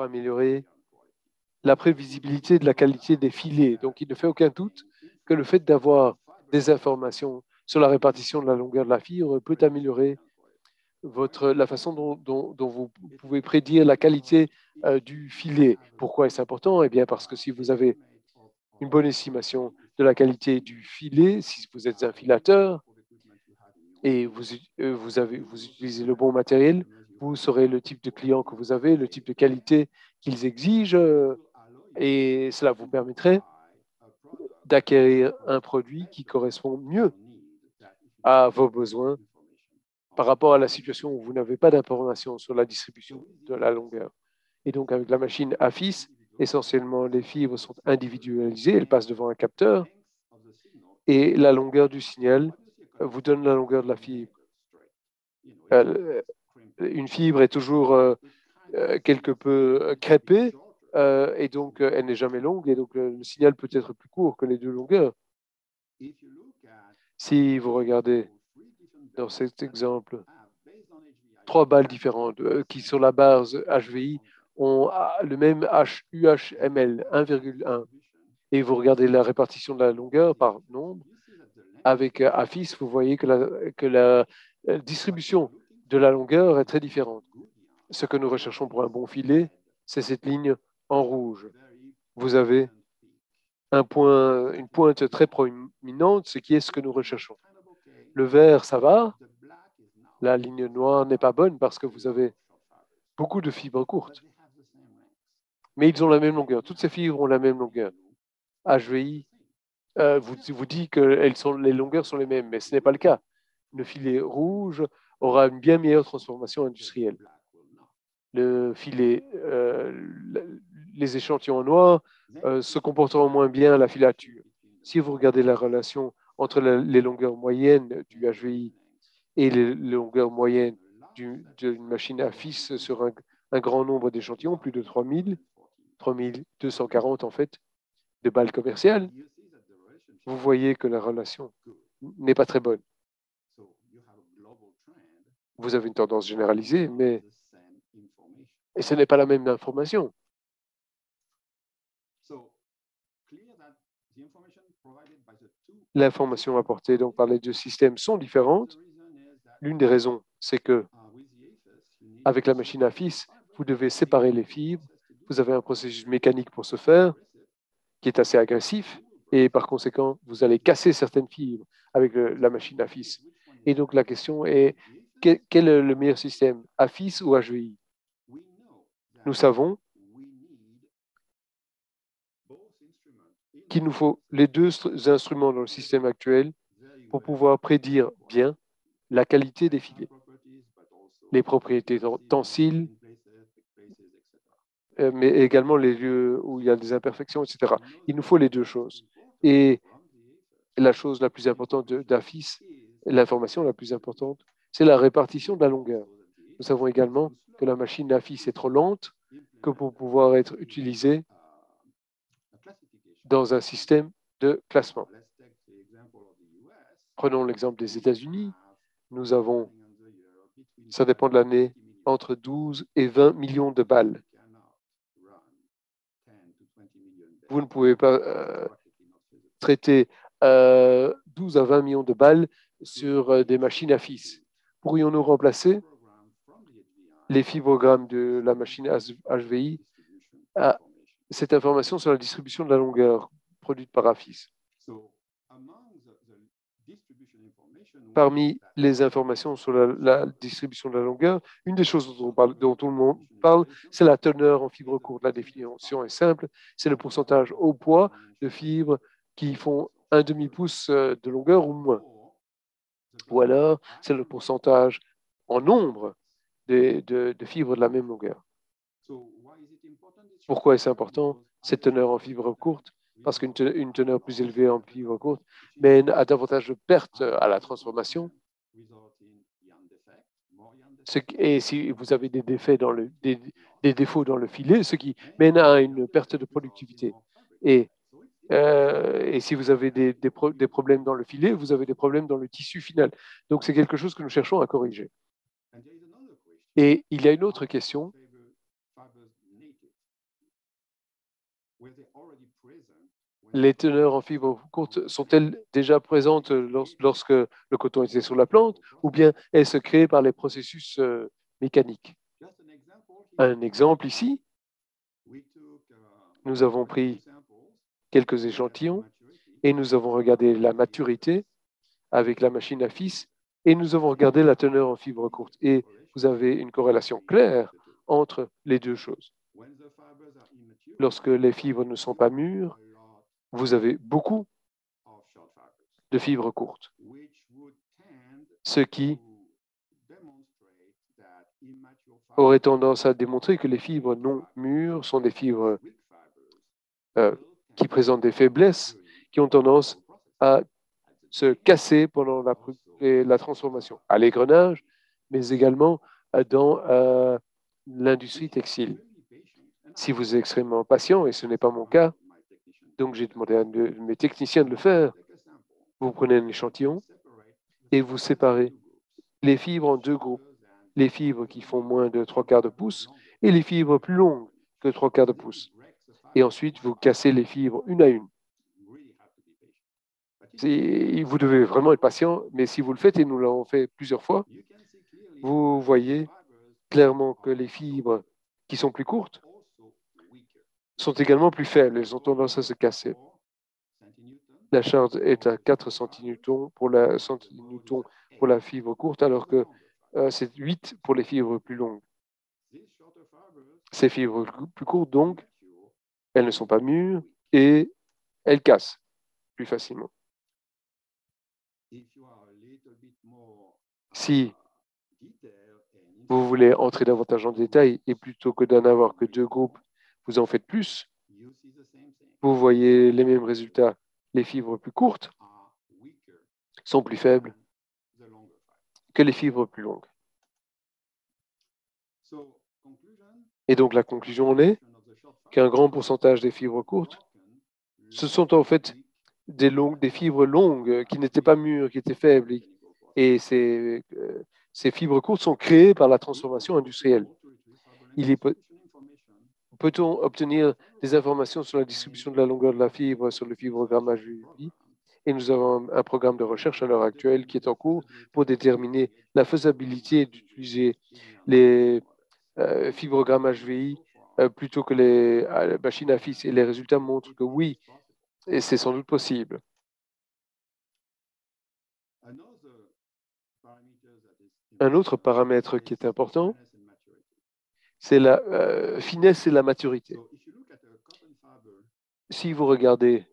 améliorer la prévisibilité de la qualité des filets. Donc, il ne fait aucun doute que le fait d'avoir des informations sur la répartition de la longueur de la fibre peut améliorer la façon dont vous pouvez prédire la qualité du filet. Pourquoi est-ce important? Eh bien, parce que si vous avez une bonne estimation de la qualité du filet, si vous êtes un filateur et vous utilisez le bon matériel, vous saurez le type de client que vous avez, le type de qualité qu'ils exigent, et cela vous permettrait d'acquérir un produit qui correspond mieux à vos besoins par rapport à la situation où vous n'avez pas d'informations sur la distribution de la longueur. Et donc, avec la machine AFIS, essentiellement, les fibres sont individualisées, elles passent devant un capteur, et la longueur du signal vous donne la longueur de la fibre. Une fibre est toujours quelque peu crêpée, et donc elle n'est jamais longue, et donc le signal peut être plus court que les deux longueurs. Si vous regardez dans cet exemple, 3 balles différentes qui, sur la base HVI, ont le même UHML 1,1, et vous regardez la répartition de la longueur par nombre, avec AFIS, vous voyez que la distribution de la longueur est très différente. Ce que nous recherchons pour un bon filet, c'est cette ligne en rouge. Vous avez une pointe très proéminente, ce qui est ce que nous recherchons. Le vert, ça va. La ligne noire n'est pas bonne parce que vous avez beaucoup de fibres courtes. Mais ils ont la même longueur. Toutes ces fibres ont la même longueur. HVI vous dit que les longueurs sont les mêmes, mais ce n'est pas le cas. Le filet rouge aura une bien meilleure transformation industrielle. Le filet, les échantillons noirs se comporteront moins bien à la filature. Si vous regardez la relation entre les longueurs moyennes du HVI et les longueurs moyennes d'une machine à fils sur un grand nombre d'échantillons, plus de 3240 en fait, de balles commerciales, vous voyez que la relation n'est pas très bonne. Vous avez une tendance généralisée, mais ce n'est pas la même information. L'information apportée donc par les deux systèmes sont différentes. L'une des raisons, c'est que avec la machine à fils, vous devez séparer les fibres. Vous avez un processus mécanique pour ce faire qui est assez agressif, et par conséquent, vous allez casser certaines fibres avec la machine à fils. Et donc la question est, quel est le meilleur système, AFIS ou HVI? Nous savons qu'il nous faut les deux instruments dans le système actuel pour pouvoir prédire bien la qualité des filets, les propriétés tensiles, mais également les lieux où il y a des imperfections, etc. Il nous faut les deux choses. Et la chose la plus importante d'AFIS, l'information la plus importante, c'est la répartition de la longueur. Nous savons également que la machine AFIS est trop lente que pour pouvoir être utilisée dans un système de classement. Prenons l'exemple des États-Unis. Nous avons, ça dépend de l'année, entre 12 et 20 millions de balles. Vous ne pouvez pas traiter 12 à 20 millions de balles sur des machines à fils. Pourrions-nous remplacer les fibrogrammes de la machine HVI à cette information sur la distribution de la longueur produite par AFIS? Parmi les informations sur la distribution de la longueur, une des choses dont tout le monde parle, c'est la teneur en fibres courtes. La définition est simple, c'est le pourcentage au poids de fibres qui font un demi-pouce de longueur ou moins. Ou alors, c'est le pourcentage en nombre de fibres de la même longueur. Pourquoi est-ce important, cette teneur en fibres courtes? Parce qu'une teneur plus élevée en fibres courtes mène à davantage de pertes à la transformation. Et si vous avez des défauts dans le filet, ce qui mène à une perte de productivité. Et si vous avez des problèmes dans le filet, vous avez des problèmes dans le tissu final. Donc, c'est quelque chose que nous cherchons à corriger. Et il y a une autre question. Les teneurs en fibre courte sont-elles déjà présentes lorsque le coton était sur la plante ou bien elles se créent par les processus mécaniques? Un exemple ici, nous avons pris quelques échantillons et nous avons regardé la maturité avec la machine à fils et nous avons regardé la teneur en fibre courte. Et vous avez une corrélation claire entre les deux choses. Lorsque les fibres ne sont pas mûres, vous avez beaucoup de fibres courtes, ce qui aurait tendance à démontrer que les fibres non mûres sont des fibres qui présentent des faiblesses, qui ont tendance à se casser pendant la transformation, à l'égrenage, mais également dans l'industrie textile. Si vous êtes extrêmement patient, et ce n'est pas mon cas, donc j'ai demandé à mes techniciens de le faire, vous prenez un échantillon et vous séparez les fibres en deux groupes, les fibres qui font moins de 3/4 de pouce et les fibres plus longues que 3/4 de pouce. Et ensuite, vous cassez les fibres une à une. Vous devez vraiment être patient, mais si vous le faites, et nous l'avons fait plusieurs fois, vous voyez clairement que les fibres qui sont plus courtes sont également plus faibles. Elles ont tendance à se casser. La charge est à 4 centinewtons pour la fibre courte, alors que c'est 8 pour les fibres plus longues. Ces fibres plus courtes, donc, elles ne sont pas mûres et elles cassent plus facilement. Si vous voulez entrer davantage en détail et plutôt que d'en avoir que deux groupes, vous en faites plus, vous voyez les mêmes résultats. Les fibres plus courtes sont plus faibles que les fibres plus longues. Et donc la conclusion en est qu'un grand pourcentage des fibres courtes, ce sont en fait des fibres longues qui n'étaient pas mûres, qui étaient faibles. Et ces fibres courtes sont créées par la transformation industrielle. Peut-on obtenir des informations sur la distribution de la longueur de la fibre, sur le fibrogrammage UV? Et nous avons un programme de recherche à l'heure actuelle qui est en cours pour déterminer la faisabilité d'utiliser les fibrogrammages VI plutôt que les machines à fils. Et les résultats montrent que oui, et c'est sans doute possible. Un autre paramètre qui est important, c'est la finesse et la maturité. Si vous regardez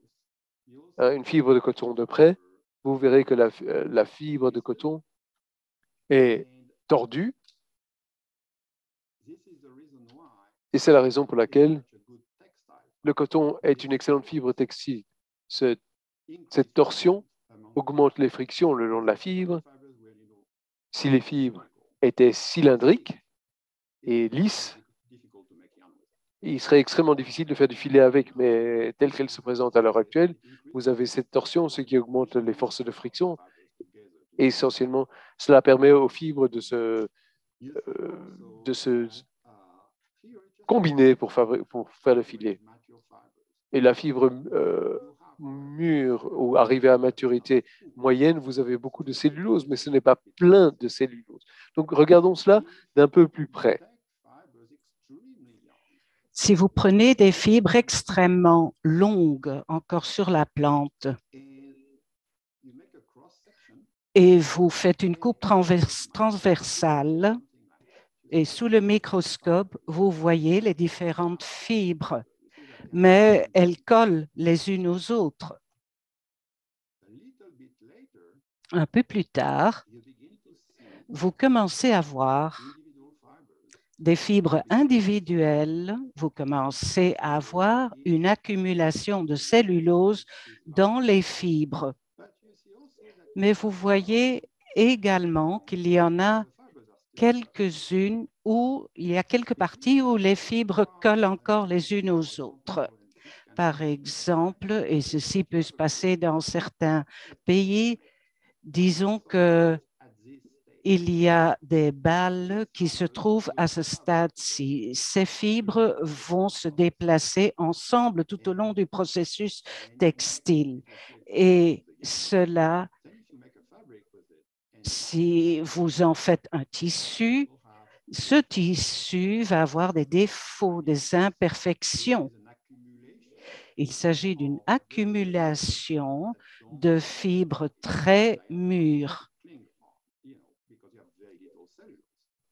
une fibre de coton de près, vous verrez que la fibre de coton est tordue. Et c'est la raison pour laquelle le coton est une excellente fibre textile. Cette torsion augmente les frictions le long de la fibre. Si les fibres étaient cylindriques et lisses, il serait extrêmement difficile de faire du filet avec, mais telle qu'elle se présente à l'heure actuelle, vous avez cette torsion, ce qui augmente les forces de friction. Et essentiellement, cela permet aux fibres de se combiner pour faire le filet. Et la fibre mûre ou arrivée à maturité moyenne, vous avez beaucoup de cellulose, mais ce n'est pas plein de cellulose. Donc, regardons cela d'un peu plus près. Si vous prenez des fibres extrêmement longues encore sur la plante et vous faites une coupe transversale et sous le microscope, vous voyez les différentes fibres, mais elles collent les unes aux autres. Un peu plus tard, vous commencez à voir des fibres individuelles, vous commencez à avoir une accumulation de cellulose dans les fibres. Mais vous voyez également qu'il y en a quelques-unes où il y a quelques parties où les fibres collent encore les unes aux autres. Par exemple, et ceci peut se passer dans certains pays, disons que Il y a des balles qui se trouvent à ce stade-ci. Ces fibres vont se déplacer ensemble tout au long du processus textile. Et cela, si vous en faites un tissu, ce tissu va avoir des défauts, des imperfections. Il s'agit d'une accumulation de fibres très mûres,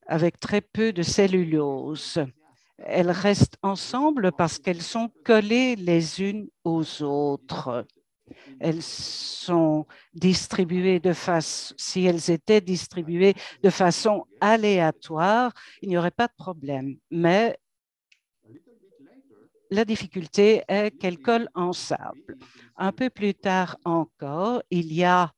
avec très peu de cellulose. Elles restent ensemble parce qu'elles sont collées les unes aux autres. Elles sont distribuées si elles étaient distribuées de façon aléatoire, il n'y aurait pas de problème. Mais la difficulté est qu'elles collent ensemble. Un peu plus tard encore, il y a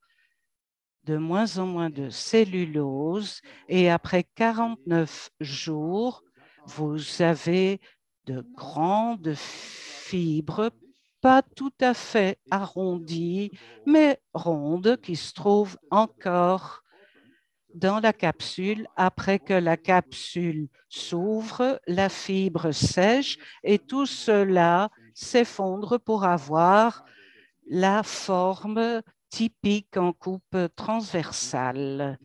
de moins en moins de cellulose et après 49 jours, vous avez de grandes fibres, pas tout à fait arrondies, mais rondes, qui se trouvent encore dans la capsule. Après que la capsule s'ouvre, la fibre sèche et tout cela s'effondre pour avoir la forme typique en coupe transversale.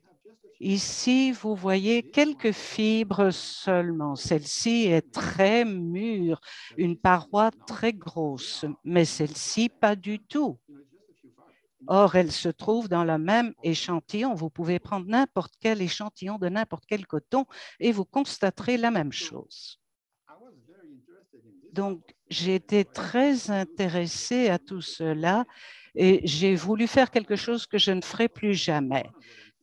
Ici, vous voyez quelques fibres seulement. Celle-ci est très mûre, une paroi très grosse, mais celle-ci, pas du tout. Or, elle se trouve dans le même échantillon. Vous pouvez prendre n'importe quel échantillon de n'importe quel coton et vous constaterez la même chose. Donc, j'ai été très intéressée à tout cela et j'ai voulu faire quelque chose que je ne ferai plus jamais.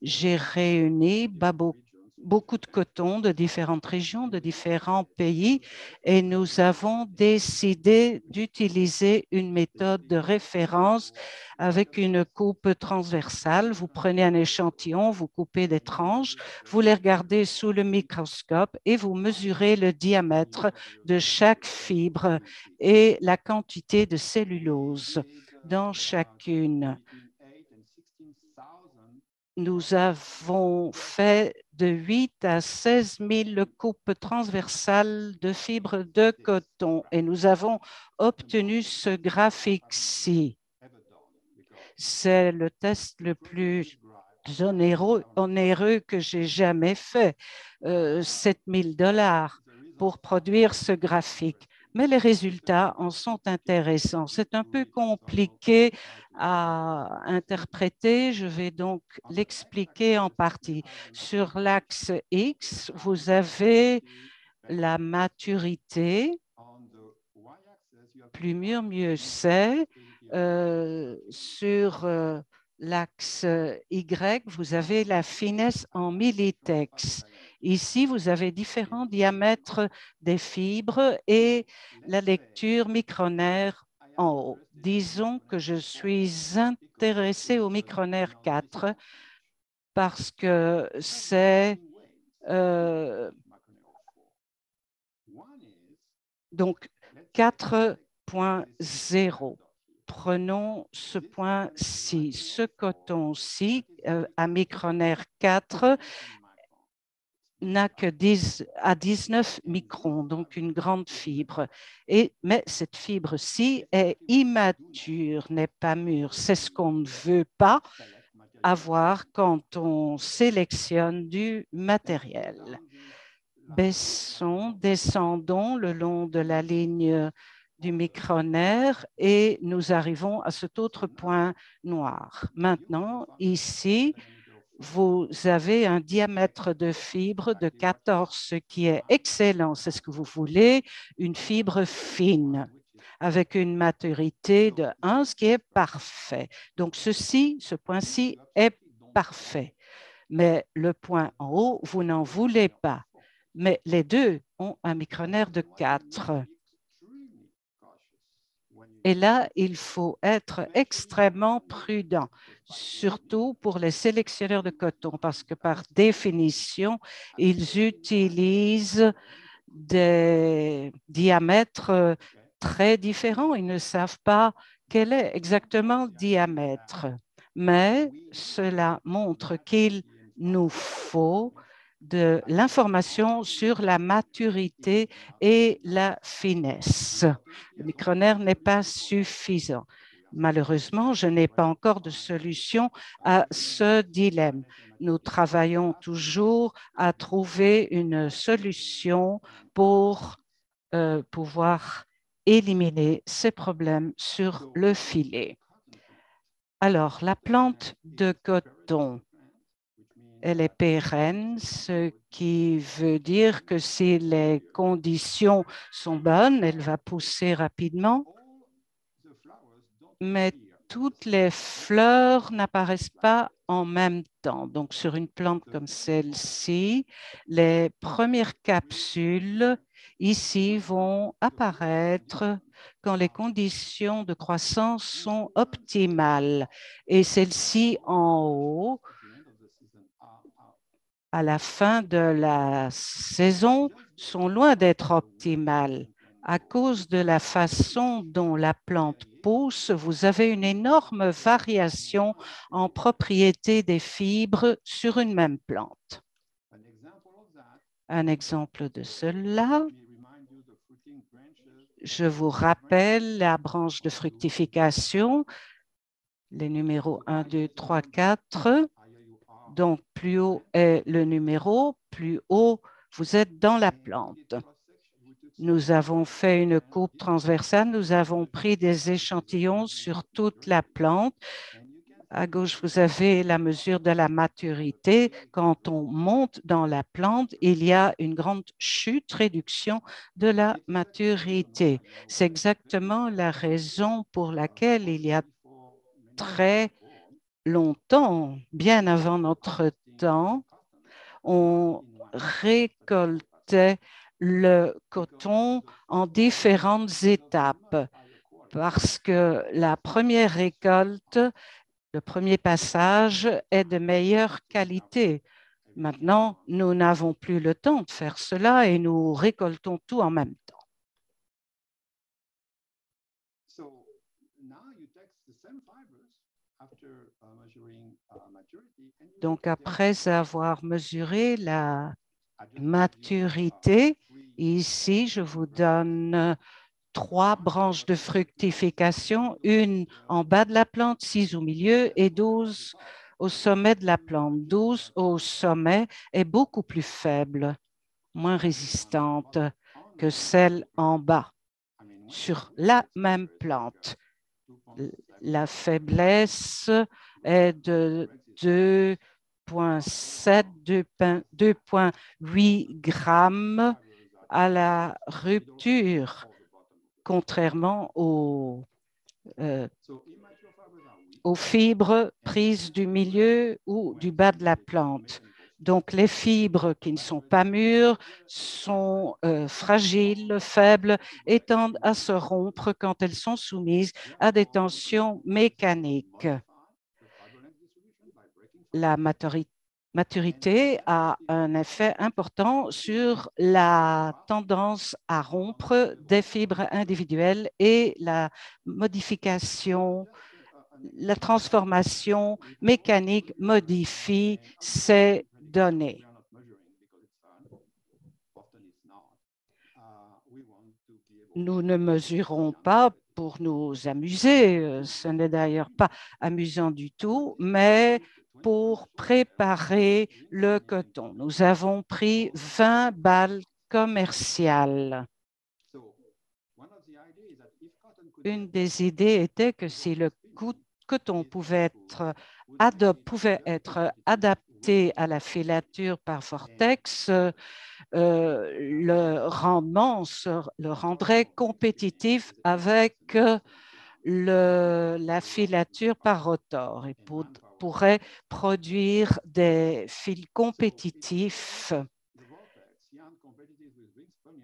J'ai réuni beaucoup de coton de différentes régions, de différents pays, et nous avons décidé d'utiliser une méthode de référence avec une coupe transversale. Vous prenez un échantillon, vous coupez des tranches, vous les regardez sous le microscope et vous mesurez le diamètre de chaque fibre et la quantité de cellulose dans chacune. Nous avons fait de 8 à 16 000 coupes transversales de fibres de coton et nous avons obtenu ce graphique-ci. C'est le test le plus onéreux que j'ai jamais fait, 7 000 $ pour produire ce graphique. Mais les résultats en sont intéressants. C'est un peu compliqué à interpréter. Je vais donc l'expliquer en partie. Sur l'axe X, vous avez la maturité. Plus mûr, mieux c'est. Sur l'axe Y, vous avez la finesse en millitex. Ici, vous avez différents diamètres des fibres et la lecture micronaire en haut. Disons que je suis intéressée au micronaire 4 parce que c'est donc 4.0. Prenons ce point-ci. Ce coton-ci, à micronaire 4, n'a que 19 microns, donc une grande fibre. Mais cette fibre-ci est immature, n'est pas mûre. C'est ce qu'on ne veut pas avoir quand on sélectionne du matériel. Descendons le long de la ligne du micronaire et nous arrivons à cet autre point noir. Maintenant, ici, vous avez un diamètre de fibre de 14, ce qui est excellent. C'est ce que vous voulez, une fibre fine avec une maturité de 1, ce qui est parfait. Donc, ce point-ci est parfait. Mais le point en haut, vous n'en voulez pas. Mais les deux ont un micronaire de 4. Et là, il faut être extrêmement prudent, surtout pour les sélectionneurs de coton, parce que par définition, ils utilisent des diamètres très différents. Ils ne savent pas quel est exactement le diamètre. Mais cela montre qu'ils nous faut de l'information sur la maturité et la finesse. Le micronaire n'est pas suffisant. Malheureusement, je n'ai pas encore de solution à ce dilemme. Nous travaillons toujours à trouver une solution pour pouvoir éliminer ces problèmes sur le filet. Alors, la plante de coton, elle est pérenne, ce qui veut dire que si les conditions sont bonnes, elle va pousser rapidement, mais toutes les fleurs n'apparaissent pas en même temps. Donc, sur une plante comme celle-ci, les premières capsules ici vont apparaître quand les conditions de croissance sont optimales. Et celles-ci en haut, à la fin de la saison, sont loin d'être optimales. À cause de la façon dont la plante pousse, vous avez une énorme variation en propriété des fibres sur une même plante. Un exemple de cela, je vous rappelle la branche de fructification, les numéros 1, 2, 3, 4. Donc, plus haut est le numéro, plus haut vous êtes dans la plante. Nous avons fait une coupe transversale, nous avons pris des échantillons sur toute la plante. À gauche, vous avez la mesure de la maturité. Quand on monte dans la plante, il y a une grande chute, réduction de la maturité. C'est exactement la raison pour laquelle il y a très longtemps, bien avant notre temps, on récoltait le coton en différentes étapes parce que la première récolte, le premier passage est de meilleure qualité. Maintenant, nous n'avons plus le temps de faire cela et nous récoltons tout en même temps. Donc, après avoir mesuré la maturité, ici, je vous donne 3 branches de fructification, une en bas de la plante, 6 au milieu et 12 au sommet de la plante. 12 au sommet est beaucoup plus faible, moins résistante que celle en bas sur la même plante. La faiblesse est de 2,7, 2,8 grammes à la rupture, contrairement aux fibres prises du milieu ou du bas de la plante. Donc, les fibres qui ne sont pas mûres sont fragiles, faibles et tendent à se rompre quand elles sont soumises à des tensions mécaniques. La maturité a un effet important sur la tendance à rompre des fibres individuelles et la modification, la transformation mécanique modifie ces données. Nous ne mesurons pas pour nous amuser, ce n'est d'ailleurs pas amusant du tout, mais pour préparer le coton. Nous avons pris 20 balles commerciales. Une des idées était que si le coton pouvait être adapté à la filature par vortex, le rendement le rendrait compétitif avec la filature par rotor et pourrait produire des fils compétitifs.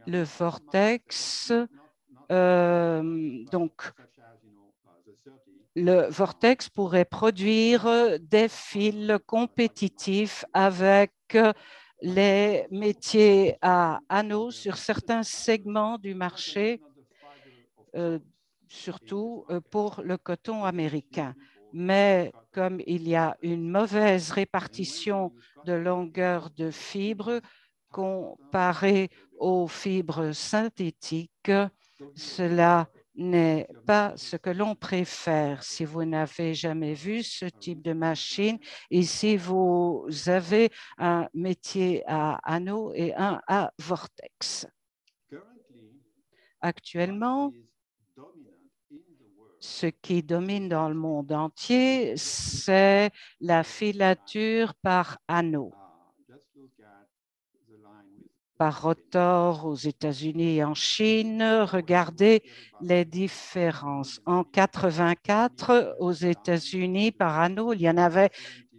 Le vortex, le vortex pourrait produire des fils compétitifs avec les métiers à anneaux sur certains segments du marché, surtout pour le coton américain. mais comme il y a une mauvaise répartition de longueur de fibres comparée aux fibres synthétiques, cela n'est pas ce que l'on préfère. Si vous n'avez jamais vu ce type de machine, ici vous avez un métier à anneau et un à vortex. Actuellement, ce qui domine dans le monde entier, c'est la filature par anneau, par rotor aux États-Unis et en Chine. Regardez les différences. En 84, aux États-Unis, par anneau, il y en avait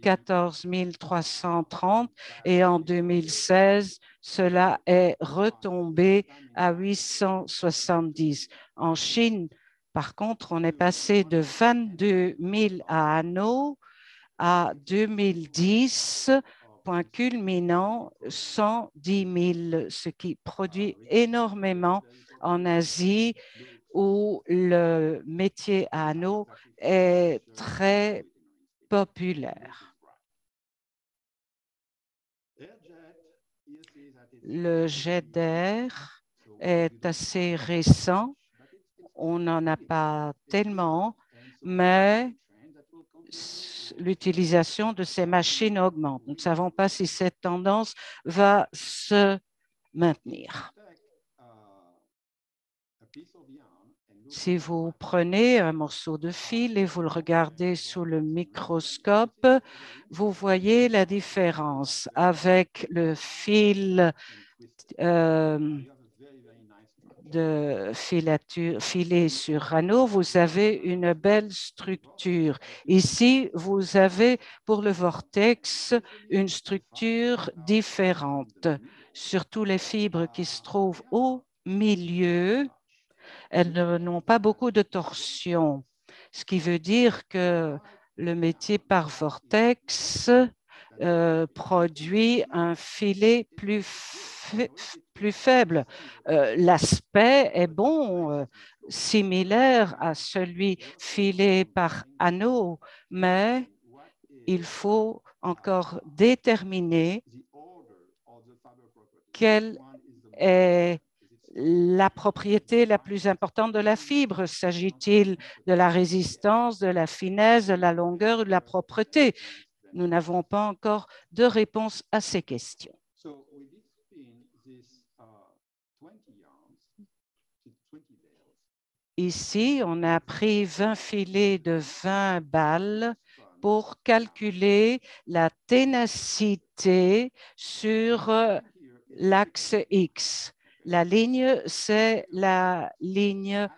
14 330 et en 2016, cela est retombé à 870. En Chine, par contre, on est passé de 22 000 à anneaux à 2010, point culminant 110 000, ce qui produit énormément en Asie où le métier à anneaux est très populaire. Le jet d'air est assez récent. On n'en a pas tellement, mais l'utilisation de ces machines augmente. Nous ne savons pas si cette tendance va se maintenir. Si vous prenez un morceau de fil et vous le regardez sous le microscope, vous voyez la différence. Avec le fil de filature, filet sur anneau, vous avez une belle structure. Ici, vous avez pour le vortex une structure différente. Surtout les fibres qui se trouvent au milieu, elles n'ont pas beaucoup de torsion, ce qui veut dire que le métier par vortex produit un filet plus faible. L'aspect est bon, similaire à celui filé par anneau, mais il faut encore déterminer quelle est la propriété la plus importante de la fibre. S'agit-il de la résistance, de la finesse, de la longueur ou de la propreté? Nous n'avons pas encore de réponse à ces questions. Ici, on a pris 20 filets de 20 balles pour calculer la ténacité sur l'axe X. La ligne, c'est la ligne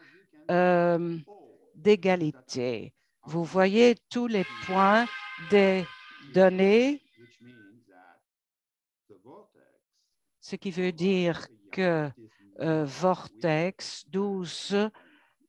d'égalité. Vous voyez tous les points des données, ce qui veut dire que vortex 12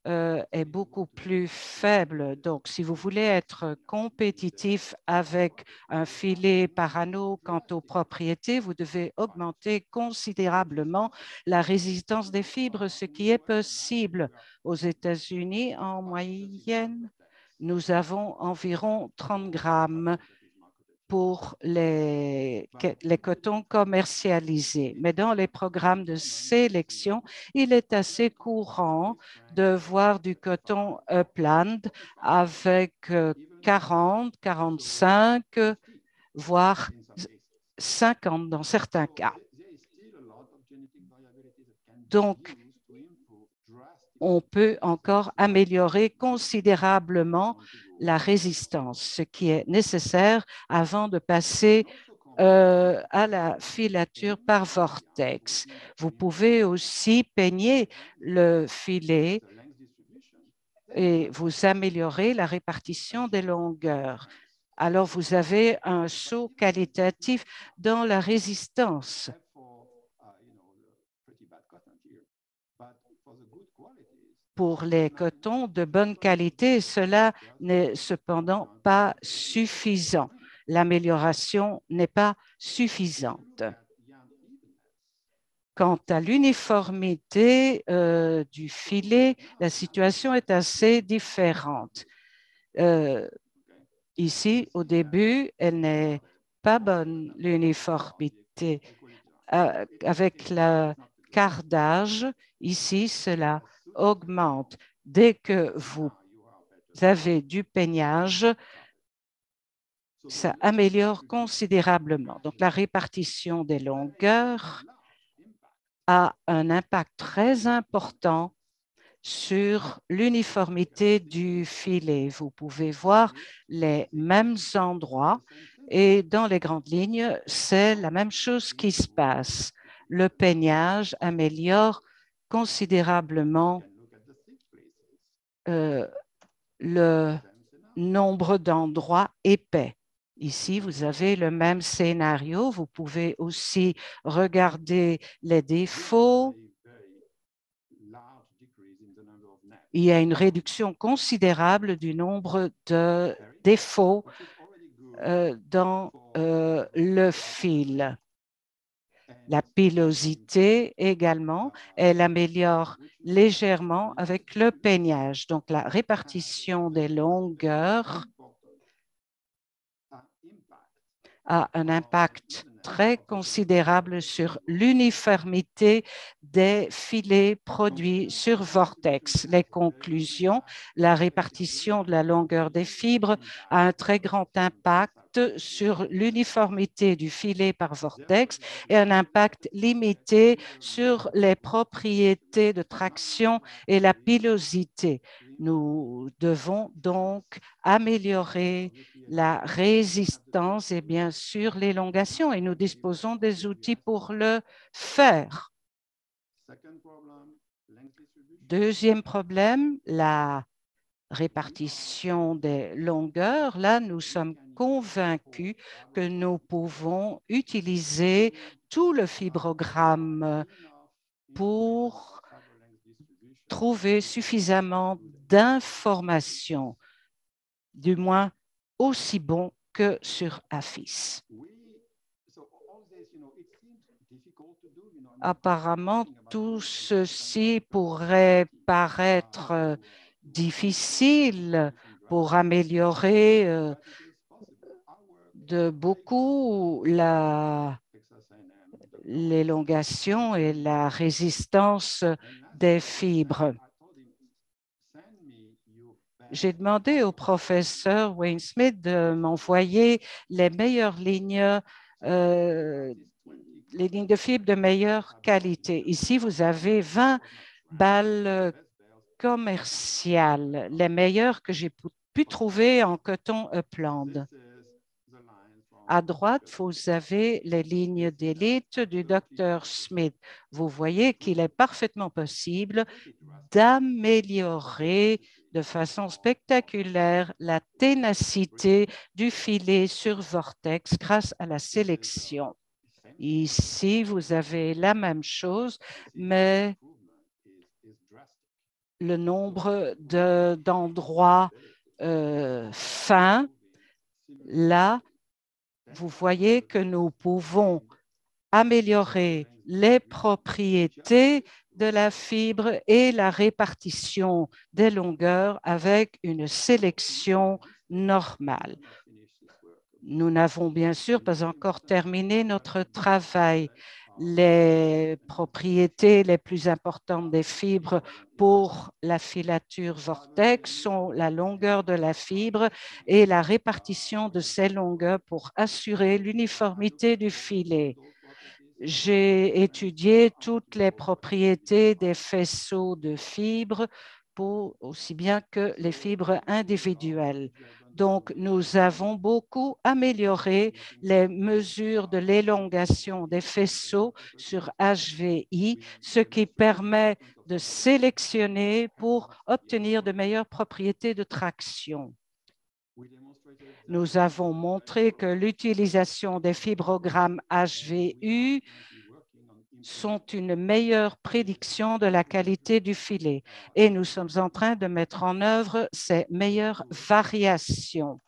est beaucoup plus faible. Donc, si vous voulez être compétitif avec un filet par anneau quant aux propriétés, vous devez augmenter considérablement la résistance des fibres, ce qui est possible. Aux États-Unis, en moyenne, nous avons environ 30 grammes pour les cotons commercialisés. Mais dans les programmes de sélection, il est assez courant de voir du coton Upland avec 40, 45, voire 50 dans certains cas. Donc, on peut encore améliorer considérablement la résistance, ce qui est nécessaire avant de passer à la filature par vortex. Vous pouvez aussi peigner le filet et vous améliorer la répartition des longueurs. Alors, vous avez un saut qualitatif dans la résistance. Pour les cotons de bonne qualité, cela n'est cependant pas suffisant. L'amélioration n'est pas suffisante. Quant à l'uniformité du filet, la situation est assez différente. Ici, au début, elle n'est pas bonne, l'uniformité. Avec le cardage, ici, cela augmente. Dès que vous avez du peignage, ça améliore considérablement. Donc, la répartition des longueurs a un impact très important sur l'uniformité du filet. Vous pouvez voir les mêmes endroits et dans les grandes lignes, c'est la même chose qui se passe. Le peignage améliore considérablement le nombre d'endroits épais. Ici, vous avez le même scénario. Vous pouvez aussi regarder les défauts. Il y a une réduction considérable du nombre de défauts dans le fil. La pilosité également, elle améliore légèrement avec le peignage. Donc, la répartition des longueurs a un impact très considérable sur l'uniformité des filets produits sur Vortex. Les conclusions, la répartition de la longueur des fibres a un très grand impact sur l'uniformité du filet par Vortex et un impact limité sur les propriétés de traction et la pilosité. Nous devons donc améliorer la résistance et bien sûr l'élongation et nous disposons des outils pour le faire. Deuxième problème, la répartition des longueurs. Là, nous sommes convaincus que nous pouvons utiliser tout le fibrogramme pour trouver suffisamment d'informations, du moins aussi bon que sur AFIS. Apparemment, tout ceci pourrait paraître difficile pour améliorer de beaucoup l'élongation et la résistance des fibres. J'ai demandé au professeur Wayne Smith de m'envoyer les meilleures lignes, les lignes de fibres de meilleure qualité. Ici, vous avez 20 balles commerciales, les meilleures que j'ai pu trouver en coton Upland. À droite, vous avez les lignes d'élite du Dr Smith. Vous voyez qu'il est parfaitement possible d'améliorer de façon spectaculaire la ténacité du filet sur Vortex grâce à la sélection. Ici, vous avez la même chose, mais le nombre d'endroits fins, là, vous voyez que nous pouvons améliorer les propriétés de la fibre et la répartition des longueurs avec une sélection normale. Nous n'avons bien sûr pas encore terminé notre travail. Les propriétés les plus importantes des fibres pour la filature Vortex sont la longueur de la fibre et la répartition de ces longueurs pour assurer l'uniformité du filet. J'ai étudié toutes les propriétés des faisceaux de fibres, aussi bien que les fibres individuelles. Donc, nous avons beaucoup amélioré les mesures de l'élongation des faisceaux sur HVI, ce qui permet de sélectionner pour obtenir de meilleures propriétés de traction. Nous avons montré que l'utilisation des fibrogrammes HVU sont une meilleure prédiction de la qualité du filet et nous sommes en train de mettre en œuvre ces meilleures variations.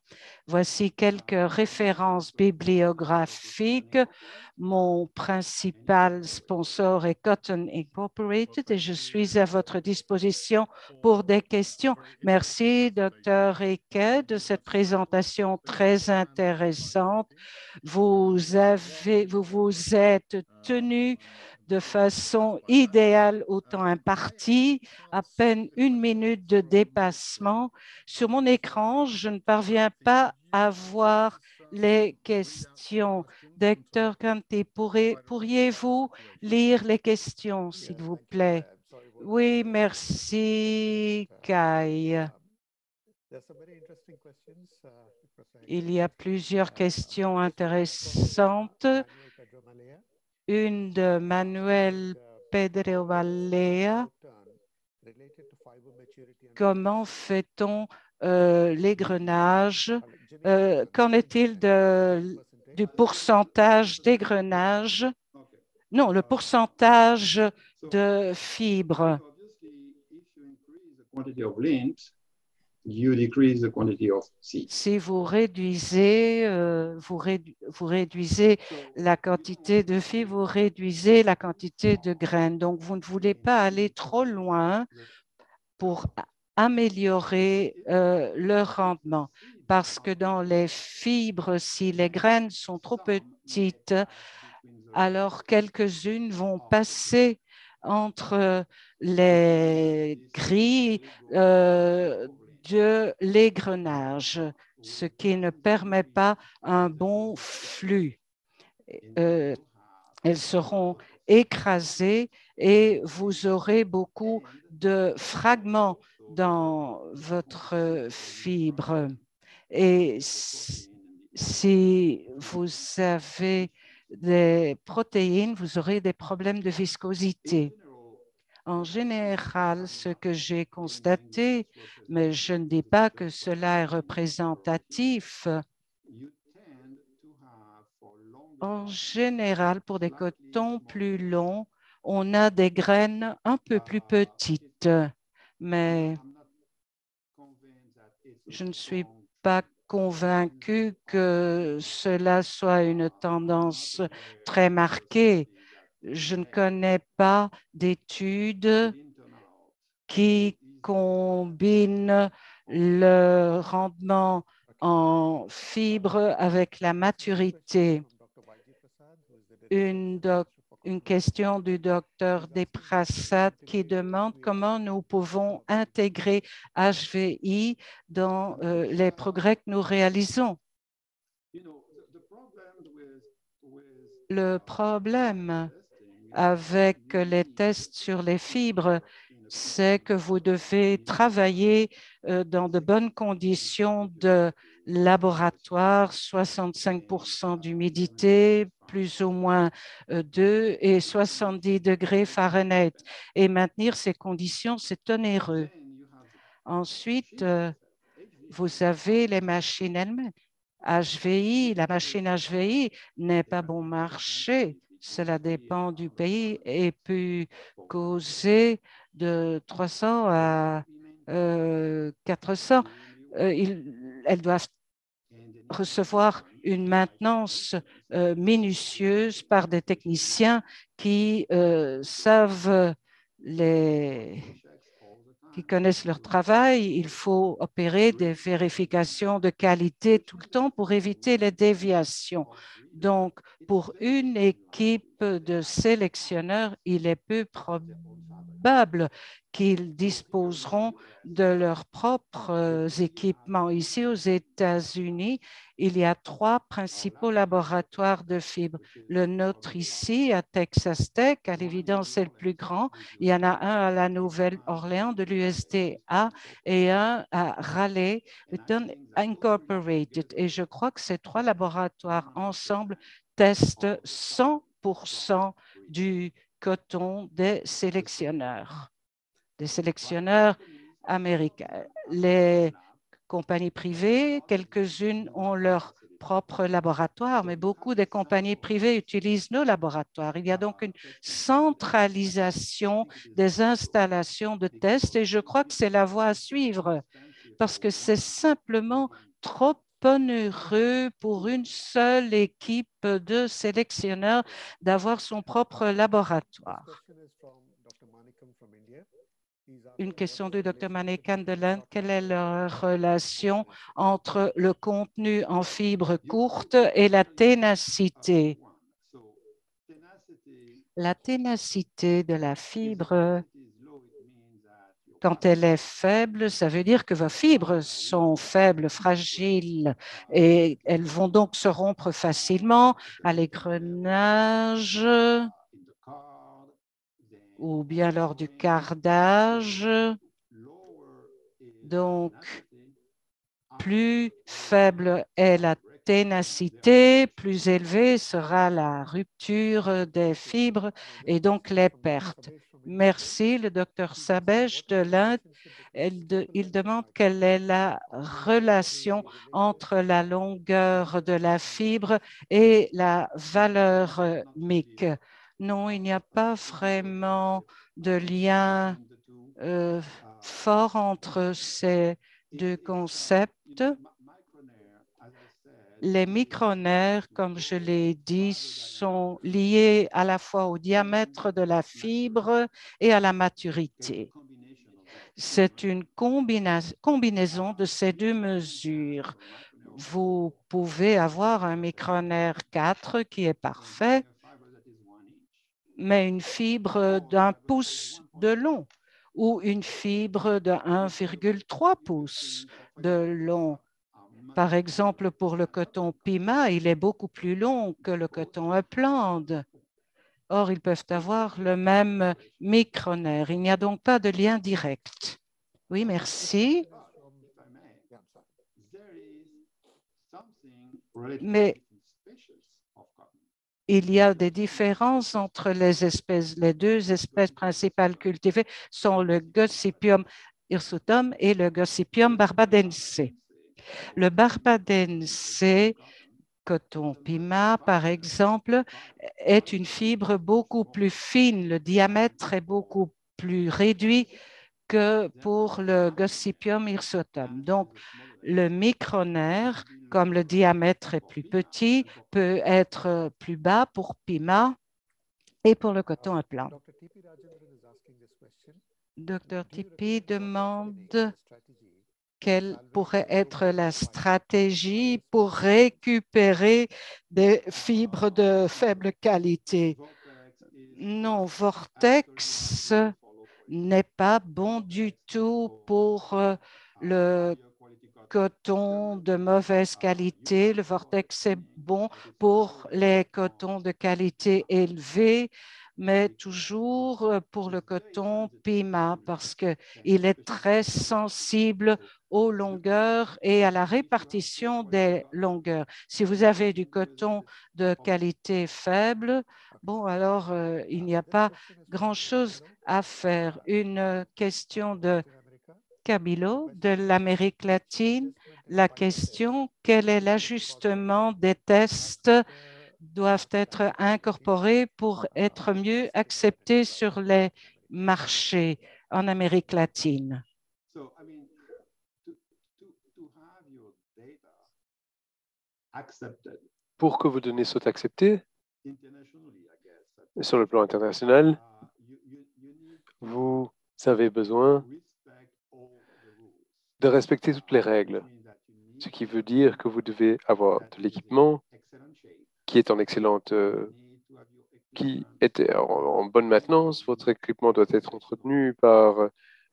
Voici quelques références bibliographiques. Mon principal sponsor est Cotton Incorporated et je suis à votre disposition pour des questions. Merci, Dr. Riquet, de cette présentation très intéressante. Vous vous êtes tenu de façon idéale au temps imparti, à peine 1 minute de dépassement. Sur mon écran, je ne parviens pas à voir les questions. Docteur Kanté, pourriez-vous lire les questions, s'il vous plaît? Oui, merci, Kai. Il y a plusieurs questions intéressantes. Une de Manuel Pedro Valea. Comment fait-on l'égrenage? Qu'en est-il du pourcentage d'égrenage? Non, le pourcentage de fibres. Si vous réduisez, vous réduisez la quantité de fibres, vous réduisez la quantité de graines. Donc, vous ne voulez pas aller trop loin pour améliorer leur rendement. Parce que dans les fibres, si les graines sont trop petites, alors quelques-unes vont passer entre les grilles de l'égrenage, ce qui ne permet pas un bon flux. Elles seront écrasées et vous aurez beaucoup de fragments dans votre fibre. Et si vous avez des protéines, vous aurez des problèmes de viscosité. En général, ce que j'ai constaté, mais je ne dis pas que cela est représentatif, en général, pour des cotons plus longs, on a des graines un peu plus petites, mais je ne suis pas convaincu que cela soit une tendance très marquée. Je ne connais pas d'études qui combinent le rendement en fibres avec la maturité. Une question du docteur Deprasad qui demande comment nous pouvons intégrer HVI dans les progrès que nous réalisons. Le problème avec les tests sur les fibres, c'est que vous devez travailler dans de bonnes conditions de laboratoire, 65% d'humidité, plus ou moins 2 et 70 degrés Fahrenheit. Et maintenir ces conditions, c'est onéreux. Ensuite, vous avez les machines elles-mêmes. HVI, la machine HVI n'est pas bon marché. Cela dépend du pays et peut causer de 300 à 400. Elles doivent recevoir une maintenance minutieuse par des techniciens qui savent qui connaissent leur travail. Il faut opérer des vérifications de qualité tout le temps pour éviter les déviations. Donc, pour une équipe de sélectionneurs, il est peu probable qu'ils disposeront de leurs propres équipements. Ici, aux États-Unis, il y a 3 principaux laboratoires de fibres. Le nôtre ici, à Texas Tech, à l'évidence, c'est le plus grand. Il y en a un à la Nouvelle-Orléans de l'USDA et un à Raleigh, Incorporated. Et je crois que ces 3 laboratoires ensemble testent 100% du coton des sélectionneurs américains. Les compagnies privées, quelques-unes ont leur propre laboratoire, mais beaucoup de compagnies privées utilisent nos laboratoires. Il y a donc une centralisation des installations de tests et je crois que c'est la voie à suivre parce que c'est simplement trop onéreux pour une seule équipe de sélectionneurs d'avoir son propre laboratoire. Une question du Dr Manekan de l'Inde. Quelle est la relation entre le contenu en fibres courtes et la ténacité? La ténacité de la fibre, quand elle est faible, ça veut dire que vos fibres sont faibles, fragiles, et elles vont donc se rompre facilement à l'égrenage ou bien lors du cardage. Donc, plus faible est la ténacité, plus élevée sera la rupture des fibres et donc les pertes. Merci, le docteur Sabej de l'Inde. Il demande quelle est la relation entre la longueur de la fibre et la valeur MIC. Non, il n'y a pas vraiment de lien fort entre ces deux concepts. Les micronaires, comme je l'ai dit, sont liés à la fois au diamètre de la fibre et à la maturité. C'est une combinaison de ces deux mesures. Vous pouvez avoir un micronaire 4 qui est parfait, mais une fibre d'1 pouce de long ou une fibre de 1,3 pouces de long. Par exemple, pour le coton Pima, il est beaucoup plus long que le coton Upland. Or, ils peuvent avoir le même micronaire. Il n'y a donc pas de lien direct. Oui, merci. Mais il y a des différences entre les espèces. Les deux espèces principales cultivées sont le Gossypium hirsutum et le Gossypium barbadense. Le barbadense, coton Pima, par exemple, est une fibre beaucoup plus fine. Le diamètre est beaucoup plus réduit que pour le Gossypium hirsutum. Donc, le micronaire, comme le diamètre est plus petit, peut être plus bas pour Pima et pour le coton à plant. Dr Tipi demande quelle pourrait être la stratégie pour récupérer des fibres de faible qualité. Non, Vortex n'est pas bon du tout pour le coton de mauvaise qualité. Le Vortex est bon pour les cotons de qualité élevée, mais toujours pour le coton Pima parce qu'il est très sensible aux longueurs et à la répartition des longueurs. Si vous avez du coton de qualité faible, bon, alors il n'y a pas grand-chose à faire. Une question de Cabilo de l'Amérique latine. La question, quel est l'ajustement des tests doivent être incorporés pour être mieux acceptés sur les marchés en Amérique latine? Pour que vos données soient acceptées sur le plan international, vous avez besoin de respecter toutes les règles, ce qui veut dire que vous devez avoir de l'équipement qui est en excellente, qui est en bonne maintenance. Votre équipement doit être entretenu par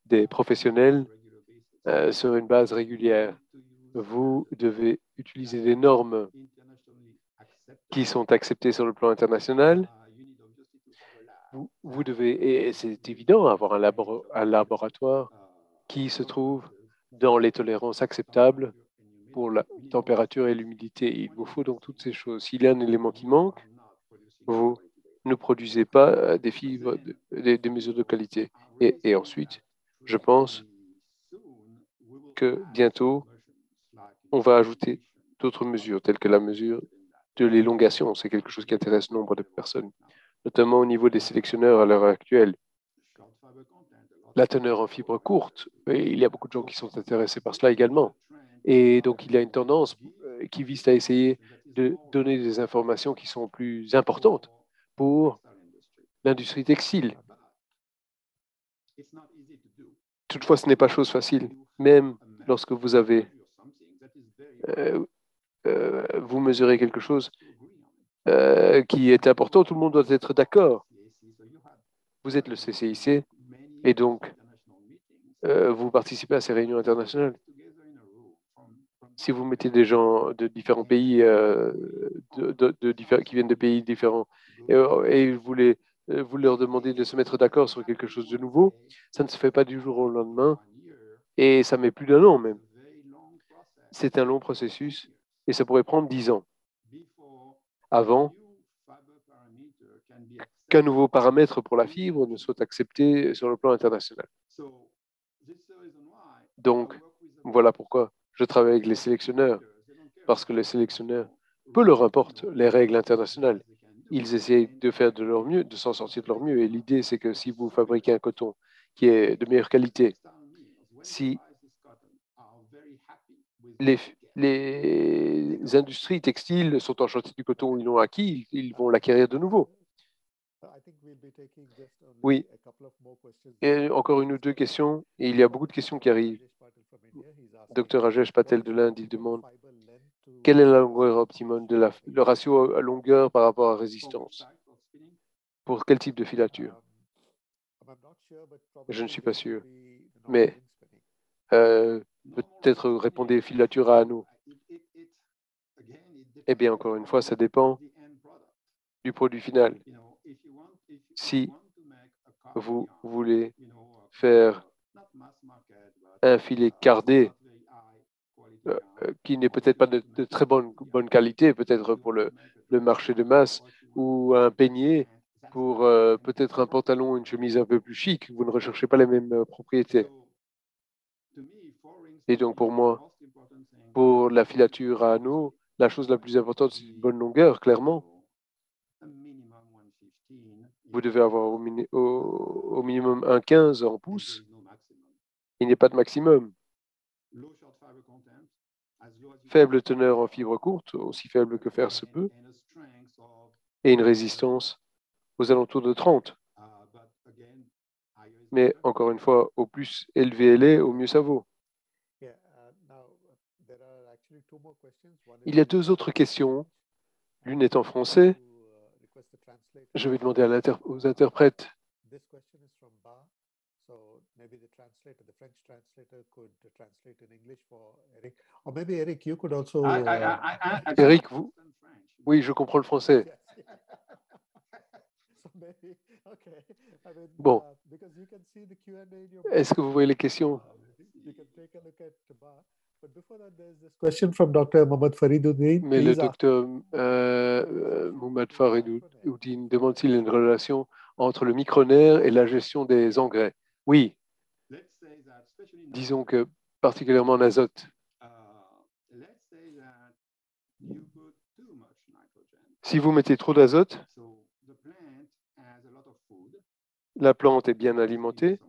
des professionnels sur une base régulière. Vous devez utiliser des normes qui sont acceptées sur le plan international. Vous devez, et c'est évident, avoir un laboratoire qui se trouve dans les tolérances acceptables pour la température et l'humidité. Il vous faut donc toutes ces choses. S'il y a un élément qui manque, vous ne produisez pas des fibres, des mesures de qualité. Et ensuite, je pense que bientôt, on va ajouter d'autres mesures, telles que la mesure de l'élongation. C'est quelque chose qui intéresse nombre de personnes, notamment au niveau des sélectionneurs à l'heure actuelle. La teneur en fibres courtes, et il y a beaucoup de gens qui sont intéressés par cela également. Et donc, il y a une tendance qui visent à essayer de donner des informations qui sont plus importantes pour l'industrie textile. Toutefois, ce n'est pas chose facile, même lorsque vous avez, vous mesurez quelque chose qui est important, tout le monde doit être d'accord. Vous êtes le CCIC et donc vous participez à ces réunions internationales. Si vous mettez des gens de différents pays, qui viennent de pays différents, et vous leur demandez de se mettre d'accord sur quelque chose de nouveau, ça ne se fait pas du jour au lendemain, et ça met plus d'un an même. C'est un long processus, et ça pourrait prendre 10 ans avant qu'un nouveau paramètre pour la fibre ne soit accepté sur le plan international. Donc, voilà pourquoi je travaille avec les sélectionneurs, parce que les sélectionneurs, peu leur importe les règles internationales. Ils essayent de faire de leur mieux, de s'en sortir de leur mieux. Et l'idée, c'est que si vous fabriquez un coton qui est de meilleure qualité, si les industries textiles sont enchantées du coton ils l'ont acquis, ils vont l'acquérir de nouveau. Oui. Et encore une ou deux questions, et il y a beaucoup de questions qui arrivent. Dr Rajesh Patel de l'Inde, il demande quelle est la longueur optimum de le ratio à longueur par rapport à résistance? Pour quel type de filature? Je ne suis pas sûr, mais peut-être répondez filature à anneau. Eh bien, encore une fois, ça dépend du produit final. Si vous voulez faire un filet cardé qui n'est peut-être pas de très bonne qualité, peut-être pour le marché de masse, ou un peigné pour peut-être un pantalon ou une chemise un peu plus chic, vous ne recherchez pas les mêmes propriétés. Et donc pour moi, pour la filature à anneaux, la chose la plus importante, c'est une bonne longueur, clairement. Vous devez avoir au minimum 1,15 en pouces. Il n'y a pas de maximum. Faible teneur en fibre courte, aussi faible que faire se peut, et une résistance aux alentours de 30. Mais encore une fois, au plus élevé elle est, au mieux ça vaut. Il y a deux autres questions. L'une est en français. Je vais demander aux interprètes. Maybe the French translator could translate in English for Eric. Or maybe Eric, you could also. Eric, vous? Oui, je comprends le français. Bon. Est-ce que vous voyez les questions? Mais le docteur Mohamed Faridoudine demande s'il y a une relation entre le micronaire et la gestion des engrais. Oui. Disons que particulièrement en azote. Si vous mettez trop d'azote, la plante est bien alimentée,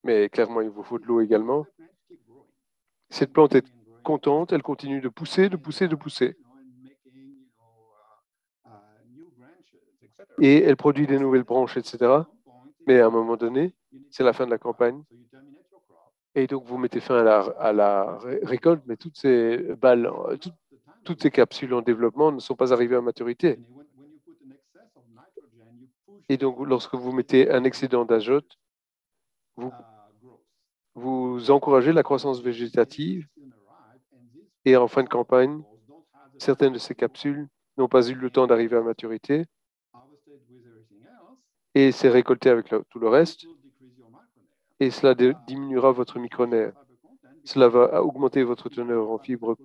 mais clairement il vous faut de l'eau également. Cette plante est contente, elle continue de pousser, de pousser, de pousser. Et elle produit des nouvelles branches, etc. Mais à un moment donné, c'est la fin de la campagne. Et donc, vous mettez fin à la récolte, mais toutes ces balles, toutes ces capsules en développement ne sont pas arrivées à maturité. Et donc, lorsque vous mettez un excédent d'azote, vous encouragez la croissance végétative. Et en fin de campagne, certaines de ces capsules n'ont pas eu le temps d'arriver à maturité. Et c'est récolté avec tout le reste. Et cela diminuera votre micronaire. Cela va augmenter votre teneur en fibres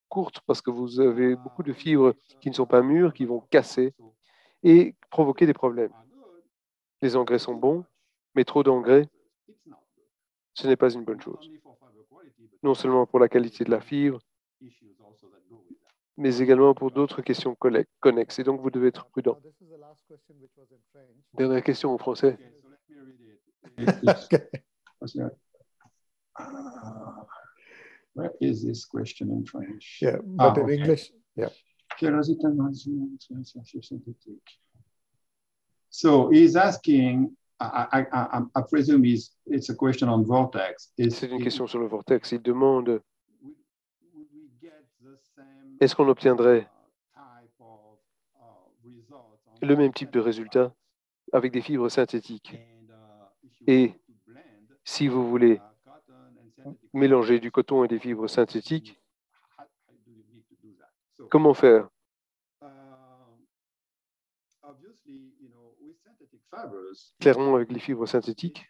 courtes parce que vous avez beaucoup de fibres qui ne sont pas mûres, qui vont casser et provoquer des problèmes. Les engrais sont bons, mais trop d'engrais, ce n'est pas une bonne chose. Non seulement pour la qualité de la fibre, mais également pour d'autres questions connexes. Et donc, vous devez être prudent. Dernière question en français. Where is this question in French? Yeah, but in English, yeah. So he's asking, I presume it's a question on vortex. C'est une question sur le vortex. Il demande, est-ce qu'on obtiendrait le même type de résultat avec des fibres synthétiques? Et si vous voulez mélanger du coton et des fibres synthétiques, comment faire? Clairement, avec les fibres synthétiques,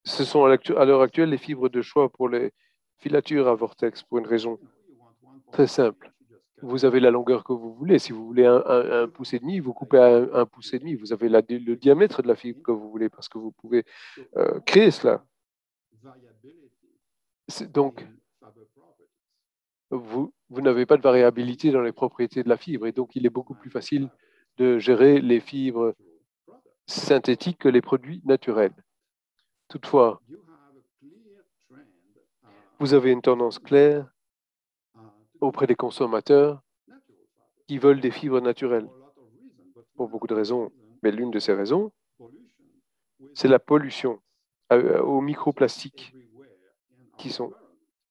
ce sont à l'heure actuelle les fibres de choix pour les filatures à vortex pour une raison très simple. Vous avez la longueur que vous voulez. Si vous voulez un pouce et demi, vous coupez à un pouce et demi. Vous avez le diamètre de la fibre que vous voulez parce que vous pouvez créer cela. Donc, vous n'avez pas de variabilité dans les propriétés de la fibre et donc il est beaucoup plus facile de gérer les fibres synthétiques que les produits naturels. Toutefois, vous avez une tendance claire auprès des consommateurs qui veulent des fibres naturelles pour beaucoup de raisons. Mais l'une de ces raisons, c'est la pollution aux microplastiques qui sont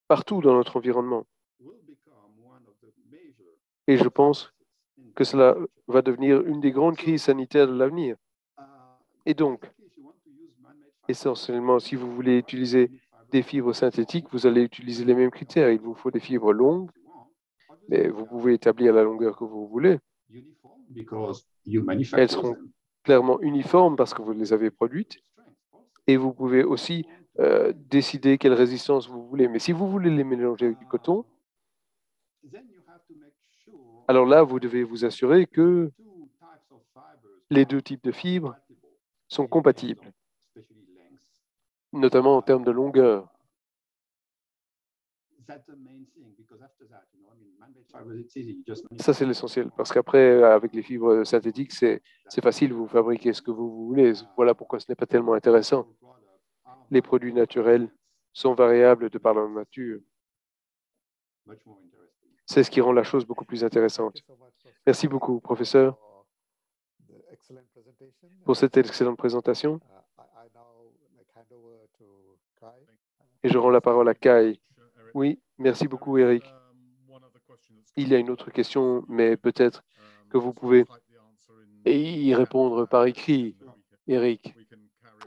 partout dans notre environnement. Et je pense que cela va devenir une des grandes crises sanitaires de l'avenir. Et donc, essentiellement, si vous voulez utiliser des fibres synthétiques, vous allez utiliser les mêmes critères. Il vous faut des fibres longues, mais vous pouvez établir la longueur que vous voulez. Elles seront clairement uniformes parce que vous les avez produites. Et vous pouvez aussi décider quelle résistance vous voulez. Mais si vous voulez les mélanger avec du coton, alors là, vous devez vous assurer que les deux types de fibres sont compatibles, notamment en termes de longueur. Ça, c'est l'essentiel, parce qu'après, avec les fibres synthétiques, c'est facile, vous fabriquez ce que vous voulez. Voilà pourquoi ce n'est pas tellement intéressant. Les produits naturels sont variables de par leur nature. C'est ce qui rend la chose beaucoup plus intéressante. Merci beaucoup, professeur, pour cette excellente présentation. Et je rends la parole à Kai. Oui, merci beaucoup, Eric. Il y a une autre question, mais peut-être que vous pouvez y répondre par écrit, Eric,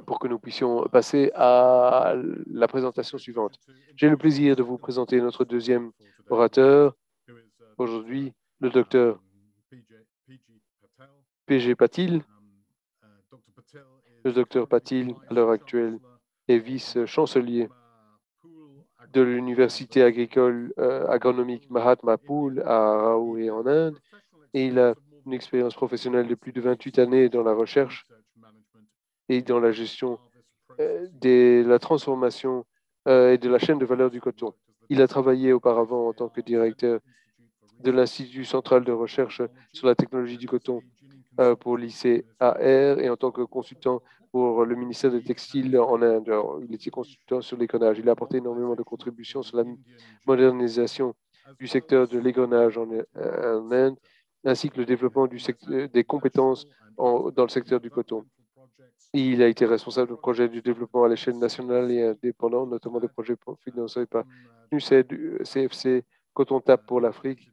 pour que nous puissions passer à la présentation suivante. J'ai le plaisir de vous présenter notre deuxième orateur. Aujourd'hui, le docteur P.G. Patil. Le docteur Patil, à l'heure actuelle, est vice-chancelier de l'Université agricole agronomique Mahatma Phule à Rahul en Inde, et il a une expérience professionnelle de plus de 28 années dans la recherche et dans la gestion de la transformation et de la chaîne de valeur du coton. Il a travaillé auparavant en tant que directeur de l'Institut central de recherche sur la technologie du coton pour l'ICAR et en tant que consultant pour le ministère des Textiles en Inde. Il était consultant sur l'égrenage. Il a apporté énormément de contributions sur la modernisation du secteur de l'égrenage en Inde, ainsi que le développement des compétences dans le secteur du coton. Il a été responsable de projets du développement à l'échelle nationale et indépendante, notamment des projets financés par l'UCED, CFC, Coton TAP pour l'Afrique,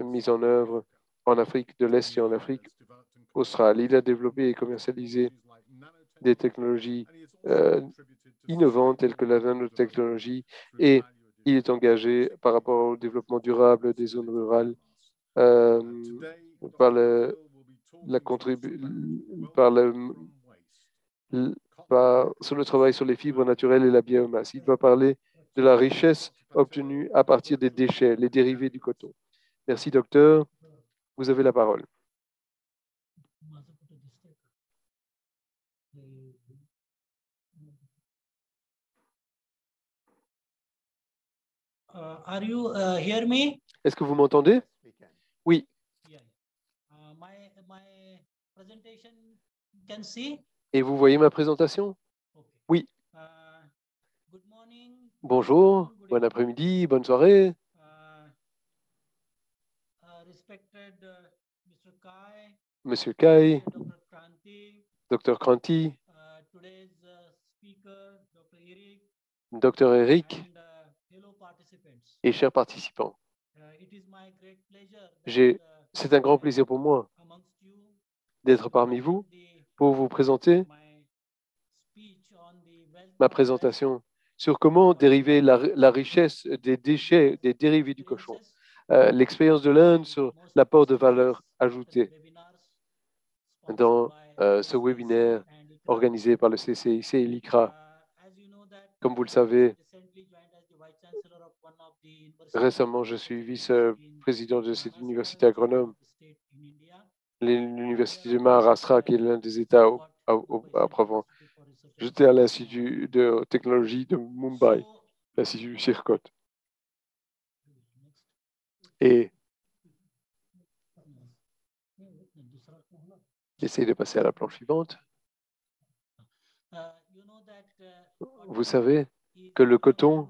mis en œuvre en Afrique de l'Est et en Afrique australe. Il a développé et commercialisé des technologies innovantes telles que la nanotechnologie et il est engagé par rapport au développement durable des zones rurales par sur le travail sur les fibres naturelles et la biomasse. Il va parler de la richesse obtenue à partir des déchets, les dérivés du coton. Merci, docteur. Vous avez la parole. Are you hear me? Est-ce que vous m'entendez? Oui. Yeah. My presentation you can see? Et vous voyez ma présentation? Okay. Oui. Bonjour, bon après-midi, bonne soirée. Respected Mr. Kai, Monsieur Kai, Dr. Kranti, Dr. Kranti, today's speaker, Dr. Eric, Dr. Eric and fellow participants. et chers participants. It is my great pleasure C'est un grand plaisir pour moi amongst you d'être parmi vous pour vous présenter my speech on the wealth ma of présentation sur comment dériver la richesse des déchets, des dérivés du cochon. L'expérience de l'Inde sur l'apport de valeur ajoutée dans ce webinaire organisé par le CCIC et l'ICRA. Comme vous le savez, récemment, je suis vice-président de cette université agronome, l'université de Maharashtra, qui est l'un des États auparavant. J'étais à l'Institut de technologie de Mumbai, l'Institut Sirkot. Et j'essaie de passer à la planche suivante. Vous savez que le coton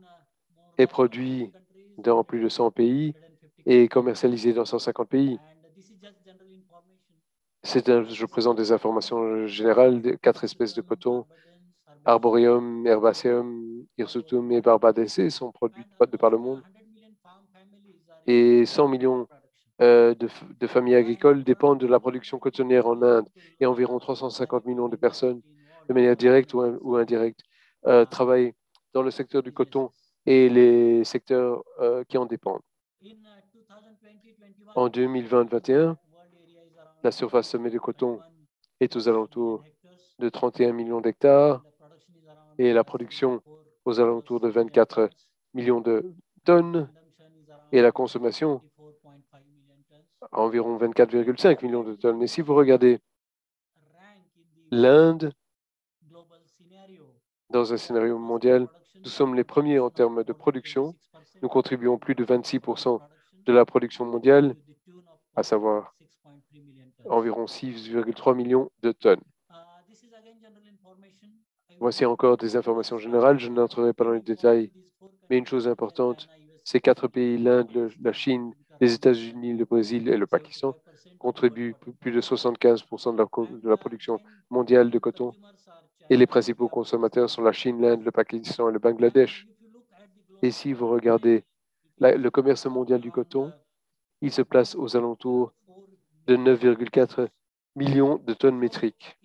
est produit dans plus de 100 pays et commercialisé dans 150 pays. Je présente des informations générales de 4 espèces de coton. Arboreum, Herbaceum, Hirsutum et Barbadacea sont produits de par le monde. Et 100 millions de familles agricoles dépendent de la production cotonnière en Inde et environ 350 millions de personnes, de manière directe ou indirecte, travaillent dans le secteur du coton et les secteurs qui en dépendent. En 2020-2021, la surface semée de coton est aux alentours de 31 millions d'hectares et la production aux alentours de 24 millions de tonnes et la consommation à environ 24,5 millions de tonnes. Et si vous regardez l'Inde, dans un scénario mondial, nous sommes les premiers en termes de production. Nous contribuons plus de 26% de la production mondiale, à savoir environ 6,3 millions de tonnes. Voici encore des informations générales. Je n'entrerai pas dans les détails, mais une chose importante, ces 4 pays, l'Inde, la Chine, les États-Unis, le Brésil et le Pakistan, contribuent plus de 75% de la production mondiale de coton. Et les principaux consommateurs sont la Chine, l'Inde, le Pakistan et le Bangladesh. Et si vous regardez le commerce mondial du coton, il se place aux alentours de 9,4 millions de tonnes métriques.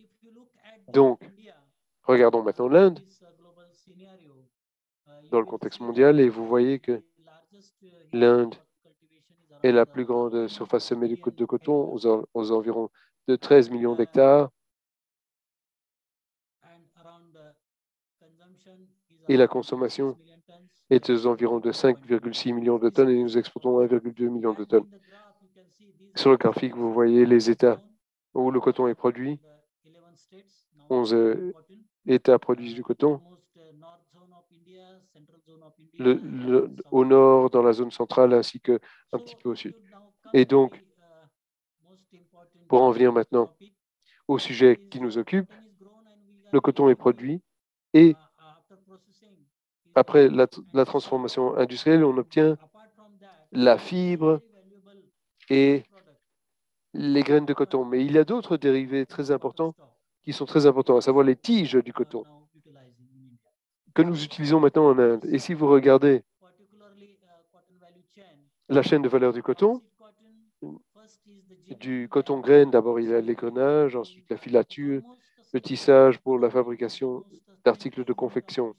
Donc, regardons maintenant l'Inde dans le contexte mondial et vous voyez que l'Inde est la plus grande surface semée de coton aux environs de 13 millions d'hectares et la consommation est aux environs de 5,6 millions de tonnes et nous exportons 1,2 million de tonnes. Sur le graphique, vous voyez les États où le coton est produit. 11 États produisent du coton. Au nord, dans la zone centrale, ainsi qu'un petit peu au sud. Et donc, pour en venir maintenant au sujet qui nous occupe, le coton est produit et après la transformation industrielle, on obtient la fibre et les graines de coton. Mais il y a d'autres dérivés très importants qui sont très importants, à savoir les tiges du coton que nous utilisons maintenant en Inde. Et si vous regardez la chaîne de valeur du coton graine, d'abord il y a l'égrenage, ensuite la filature, le tissage pour la fabrication d'articles de confection.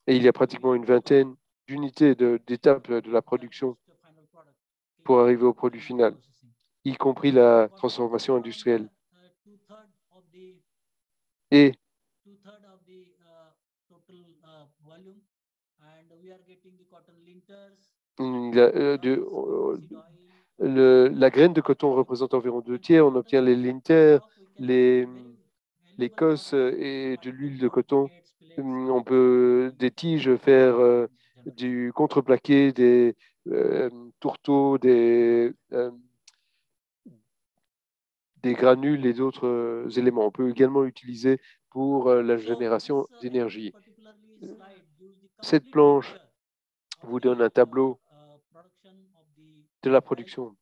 Et il y a pratiquement une vingtaine d'unités d'étapes de la production pour arriver au produit final, y compris la transformation industrielle. Et la graine de coton représente environ 2 tiers. On obtient les linters, les cosses et de l'huile de coton. On peut des tiges faire du contreplaqué, des tourteaux, des granules et d'autres éléments. On peut également l'utiliser pour la génération d'énergie. Cette planche vous donne un tableau de la production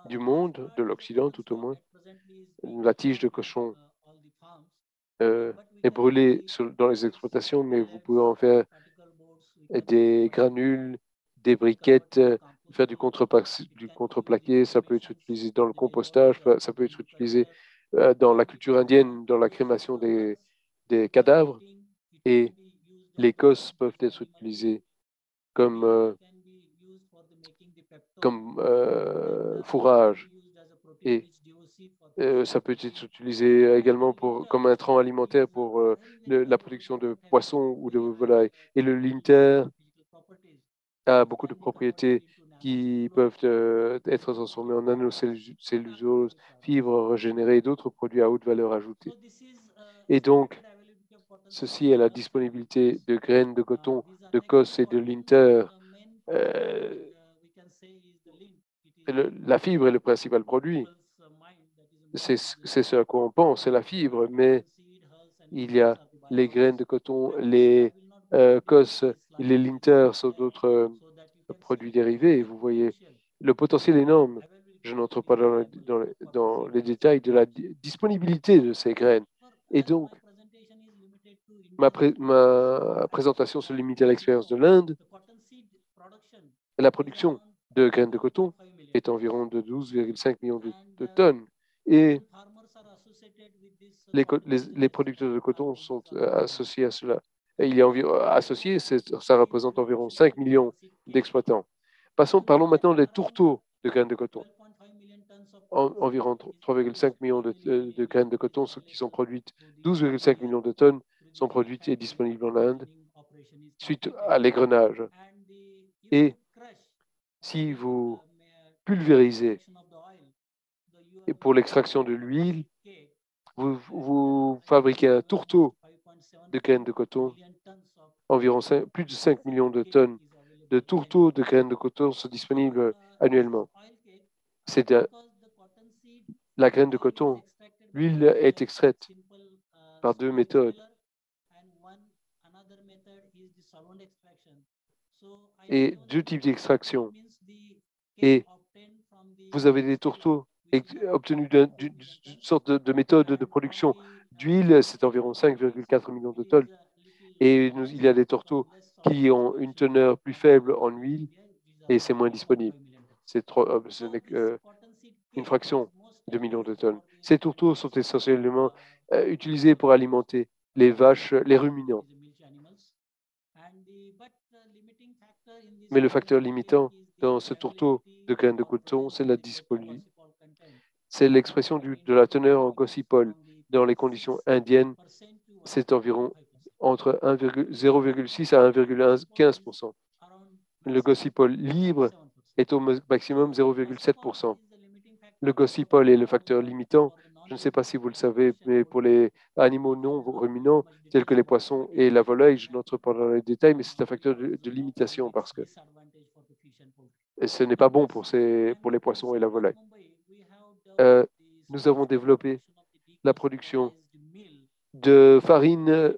du monde, de l'Occident tout au moins. La tige de cochon est brûlée dans les exploitations, mais vous pouvez en faire des granules, des briquettes, faire du contreplaqué, ça peut être utilisé dans le compostage, ça peut être utilisé dans la culture indienne, dans la crémation des cadavres, et les cosses peuvent être utilisées comme fourrage. Et ça peut être utilisé également comme intrant alimentaire pour la production de poissons ou de volailles. Et le linter a beaucoup de propriétés qui peuvent être transformées en nanocellulose, fibres régénérées et d'autres produits à haute valeur ajoutée. Et donc, ceci est la disponibilité de graines de coton, de cosse et de linter. La fibre est le principal produit. C'est ce à quoi on pense, c'est la fibre, mais il y a les graines de coton, les cosses, les linters sont d'autres produits dérivés. Et vous voyez le potentiel énorme. Je n'entre pas dans les détails de la disponibilité de ces graines. Et donc, ma présentation se limite à l'expérience de l'Inde. La production de graines de coton est environ de 12,5 millions de tonnes. Et les producteurs de coton sont associés à cela. Et il y a associé, ça représente environ 5 millions d'exploitants. Parlons maintenant des tourteaux de graines de coton. Environ 3,5 millions de graines de coton qui sont produites, 12,5 millions de tonnes sont produites et disponibles en Inde suite à l'égrenage. Et si vous pulvérisez et pour l'extraction de l'huile, vous fabriquez un tourteau de graines de coton, environ plus de 5 millions de tonnes de tourteaux de graines de coton sont disponibles annuellement. C'est la graine de coton. L'huile est extraite par deux méthodes. Et deux types d'extraction. Et vous avez des tourteaux obtenus d'une sorte de méthode de production d'huile, c'est environ 5,4 millions de tonnes. Et il y a des tourteaux qui ont une teneur plus faible en huile et c'est moins disponible. Ce n'est qu'une fraction de millions de tonnes. Ces tourteaux sont essentiellement utilisés pour alimenter les vaches, les ruminants. Mais le facteur limitant dans ce tourteau de graines de coton, c'est la disponibilité. C'est l'expression de la teneur en gossipol. Dans les conditions indiennes, c'est environ entre 0,6 à 1,15%. Le gossipol libre est au maximum 0,7%. Le gossipol est le facteur limitant. Je ne sais pas si vous le savez, mais pour les animaux non ruminants, tels que les poissons et la volaille, je n'entre pas dans les détails, mais c'est un facteur de limitation parce que ce n'est pas bon pour les poissons et la volaille. Nous avons développé la production de farine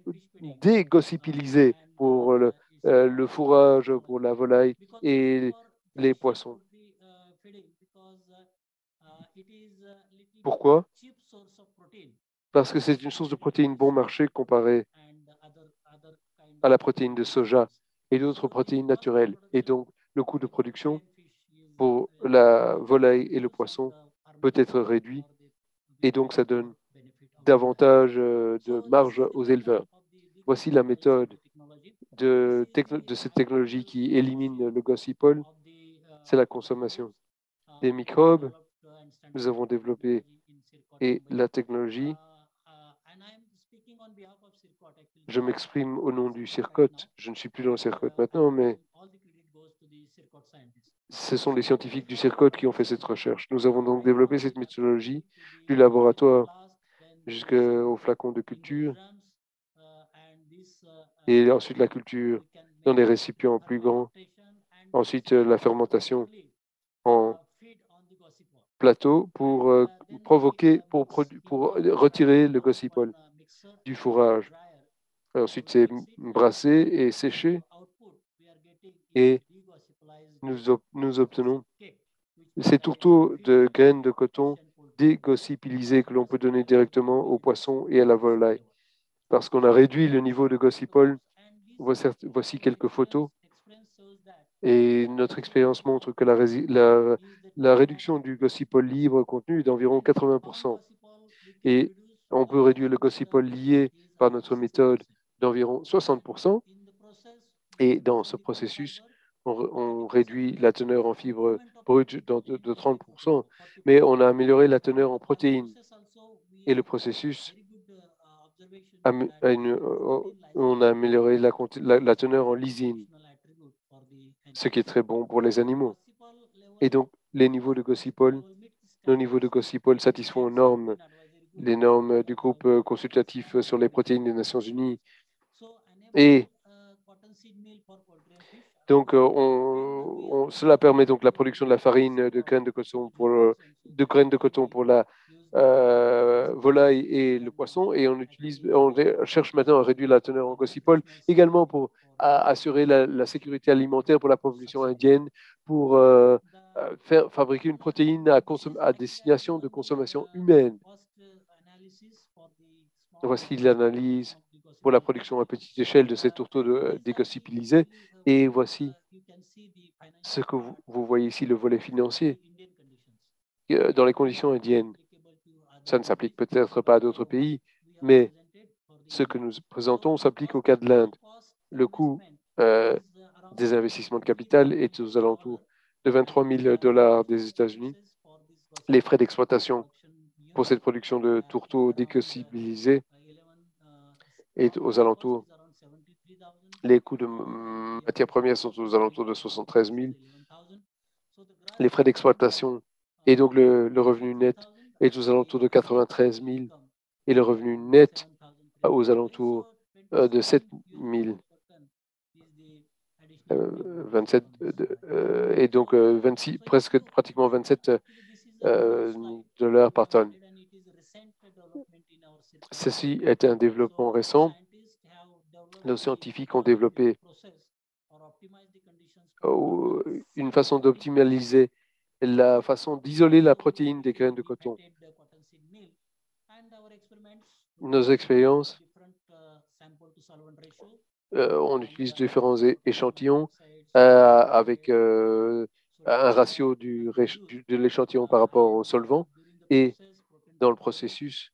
dégossipilisée pour le fourrage, pour la volaille et les poissons. Pourquoi? Parce que c'est une source de protéines bon marché comparée à la protéine de soja et d'autres protéines naturelles. Et donc, le coût de production pour la volaille et le poisson peut être réduit. Et donc, ça donne davantage de marge aux éleveurs. Voici la méthode de cette technologie qui élimine le gossipol, c'est la consommation des microbes. Nous avons développé et la technologie. Je m'exprime au nom du CIRCOT. Je ne suis plus dans le CIRCOT maintenant, mais ce sont les scientifiques du CIRCOT qui ont fait cette recherche. Nous avons donc développé cette méthodologie du laboratoire jusqu'au flacon de culture et ensuite la culture dans des récipients plus grands. Ensuite, la fermentation en plateau pour retirer le gossipol du fourrage. Ensuite, c'est brassé et séché et nous obtenons ces tourteaux de graines de coton dégossipilisées que l'on peut donner directement aux poissons et à la volaille. Parce qu'on a réduit le niveau de gossipol, voici quelques photos. Et notre expérience montre que la réduction du gossipol libre contenu est d'environ 80%. Et on peut réduire le gossipol lié par notre méthode d'environ 60%. Et dans ce processus, on réduit la teneur en fibres brutes de 30%, mais on a amélioré la teneur en protéines. Et le processus, on a amélioré la teneur en lysine, ce qui est très bon pour les animaux. Et donc, nos niveaux de gossipol satisfont les normes du groupe consultatif sur les protéines des Nations Unies. Et donc, cela permet donc la production de la farine de graines de coton pour la volaille et le poisson. Et on cherche maintenant à réduire la teneur en gossipol, également pour assurer la sécurité alimentaire pour la population indienne, pour fabriquer une protéine à destination de consommation humaine. Voici l'analyse pour la production à petite échelle de ces tourteaux dégossipilisés. Et voici ce que vous voyez ici, le volet financier. Dans les conditions indiennes, ça ne s'applique peut-être pas à d'autres pays, mais ce que nous présentons s'applique au cas de l'Inde. Le coût des investissements de capital est aux alentours de 23 000 dollars des États-Unis. Les frais d'exploitation pour cette production de tourteaux dégossipilisés est aux alentours. Les coûts de matières premières sont aux alentours de 73 000. Les frais d'exploitation et donc le revenu net est aux alentours de 93 000 et le revenu net aux alentours de 7 000. 27 et donc 26, pratiquement 27 dollars par tonne. Ceci est un développement récent. Nos scientifiques ont développé une façon d'optimaliser la façon d'isoler la protéine des graines de coton. Nos expériences, on utilise différents échantillons avec un ratio de l'échantillon par rapport au solvant. Et dans le processus,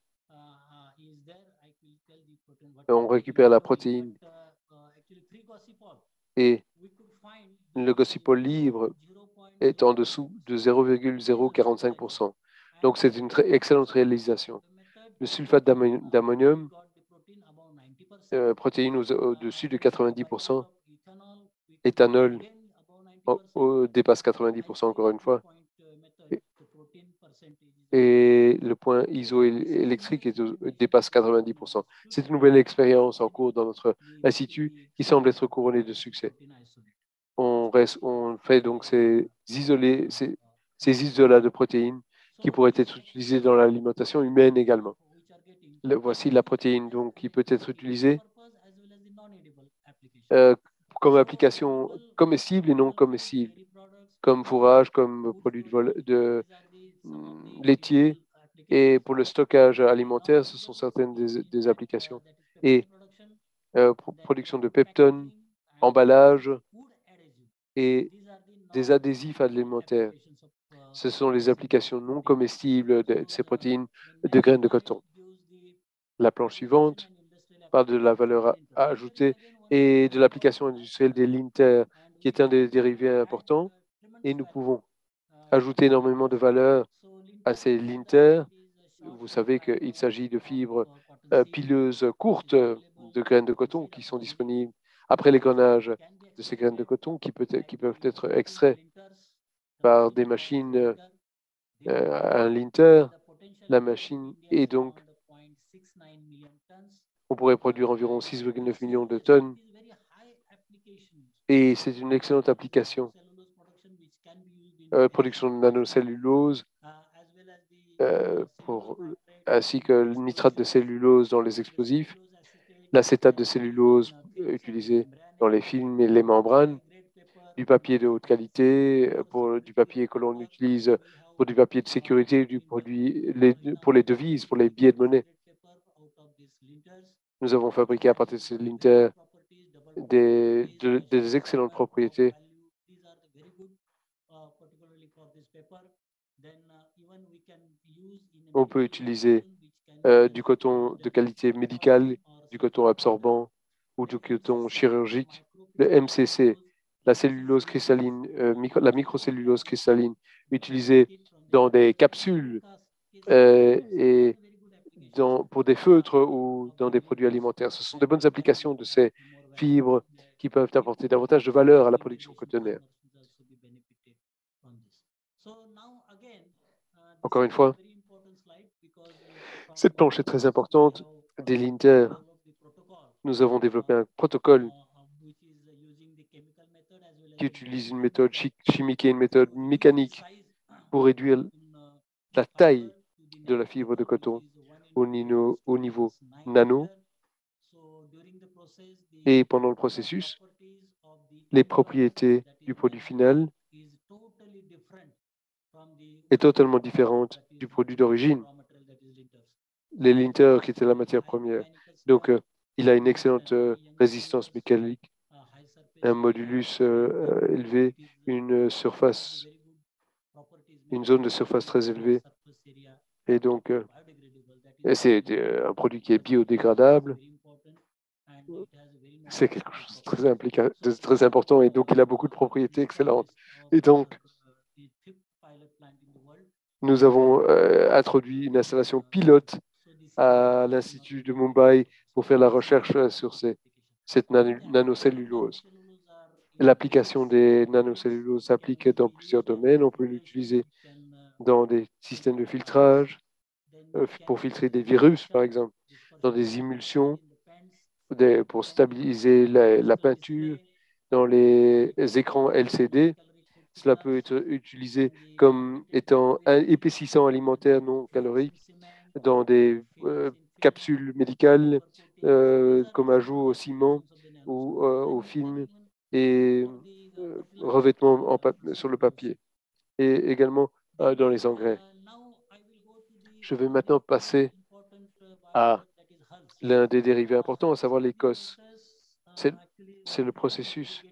on récupère la protéine et le gossipol libre est en dessous de 0,045%. Donc, c'est une très excellente réalisation. Le sulfate d'ammonium, protéine au-dessus de 90%, éthanol dépasse 90% encore une fois. Et le point isoélectrique dépasse 90%. C'est une nouvelle expérience en cours dans notre institut qui semble être couronnée de succès. On fait donc ces isolats de protéines qui pourraient être utilisés dans l'alimentation humaine également. Voici la protéine donc, qui peut être utilisée comme application comestible et non comestible, comme fourrage, comme produit laitier. Et pour le stockage alimentaire, ce sont certaines des applications. Et production de peptone, emballage et des adhésifs alimentaires. Ce sont les applications non comestibles de ces protéines de graines de coton. La planche suivante parle de la valeur ajoutée et de l'application industrielle des linters, qui est un des dérivés importants. Et nous pouvons ajouter énormément de valeur à ces linters. Vous savez qu'il s'agit de fibres pileuses courtes de graines de coton qui sont disponibles après l'égrenage de ces graines de coton qui peuvent être extraits par des machines à un linter. La machine est donc, on pourrait produire environ 6,9 millions de tonnes et c'est une excellente application. Production de nanocellulose ainsi que le nitrate de cellulose dans les explosifs. l'acétate de cellulose utilisé dans les films et les membranes, du papier de haute qualité, du papier que l'on utilise pour du papier de sécurité, pour les devises, pour les billets de monnaie. Nous avons fabriqué à partir de ces linters des excellentes propriétés. On peut utiliser du coton de qualité médicale, du coton absorbant ou du coton chirurgique. Le MCC, la cellulose cristalline, la microcellulose cristalline, utilisée dans des capsules et pour des feutres ou dans des produits alimentaires. Ce sont de bonnes applications de ces fibres qui peuvent apporter davantage de valeur à la production cotonnière. Encore une fois, cette planche est très importante. Des linters, nous avons développé un protocole qui utilise une méthode chimique et une méthode mécanique pour réduire la taille de la fibre de coton au niveau nano. Et pendant le processus, les propriétés du produit final est totalement différente du produit d'origine, les linters qui étaient la matière première. Donc, il a une excellente résistance mécanique, un modulus élevé, une zone de surface très élevée. Et donc, c'est un produit qui est biodégradable. C'est quelque chose de très important et donc il a beaucoup de propriétés excellentes. Et donc, nous avons introduit une installation pilote à l'Institut de Mumbai pour faire la recherche sur cette nanocellulose. L'application des nanocelluloses s'applique dans plusieurs domaines. On peut l'utiliser dans des systèmes de filtrage, pour filtrer des virus, par exemple, dans des émulsions, pour stabiliser la peinture, dans les écrans LCD. Cela peut être utilisé comme étant un épaississant alimentaire non calorique dans des capsules médicales, comme ajout au ciment ou au film et revêtement sur le papier, et également dans les engrais. Je vais maintenant passer à l'un des dérivés importants, à savoir les COS. C'est le processus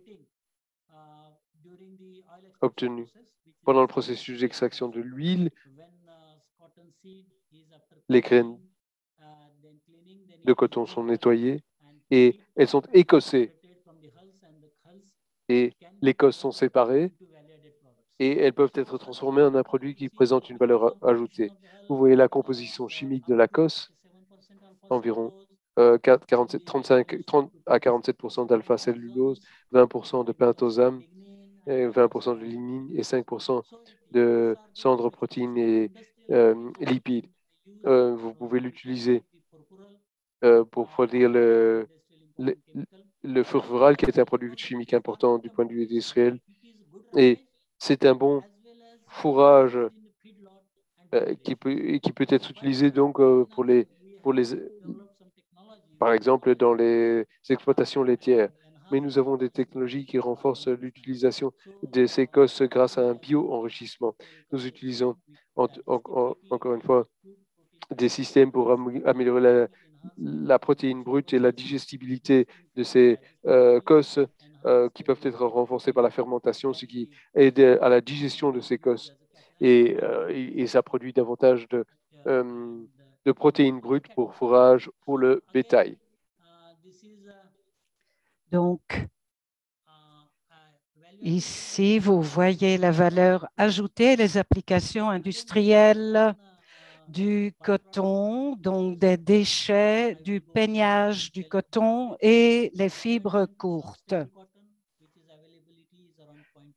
obtenu pendant le processus d'extraction de l'huile. Les graines de coton sont nettoyées et elles sont écossées. Et les cosses sont séparées et elles peuvent être transformées en un produit qui présente une valeur ajoutée. Vous voyez la composition chimique de la cosse, environ 30 à 47% d'alpha-cellulose, 20% de pentosame, 20% de lignine et 5% de cendres, protéines et lipides. Vous pouvez l'utiliser pour produire le furfural, qui est un produit chimique important du point de vue industriel. Et c'est un bon fourrage qui peut être utilisé donc par exemple dans les exploitations laitières. Mais nous avons des technologies qui renforcent l'utilisation de ces cosses grâce à un bio-enrichissement. Nous utilisons encore une fois des systèmes pour améliorer la protéine brute et la digestibilité de ces cosses qui peuvent être renforcées par la fermentation, ce qui aide à la digestion de ces cosses. Et ça produit davantage de protéines brutes pour fourrage pour le bétail. Donc, ici, vous voyez la valeur ajoutée, les applications industrielles du coton, donc des déchets, du peignage du coton et les fibres courtes.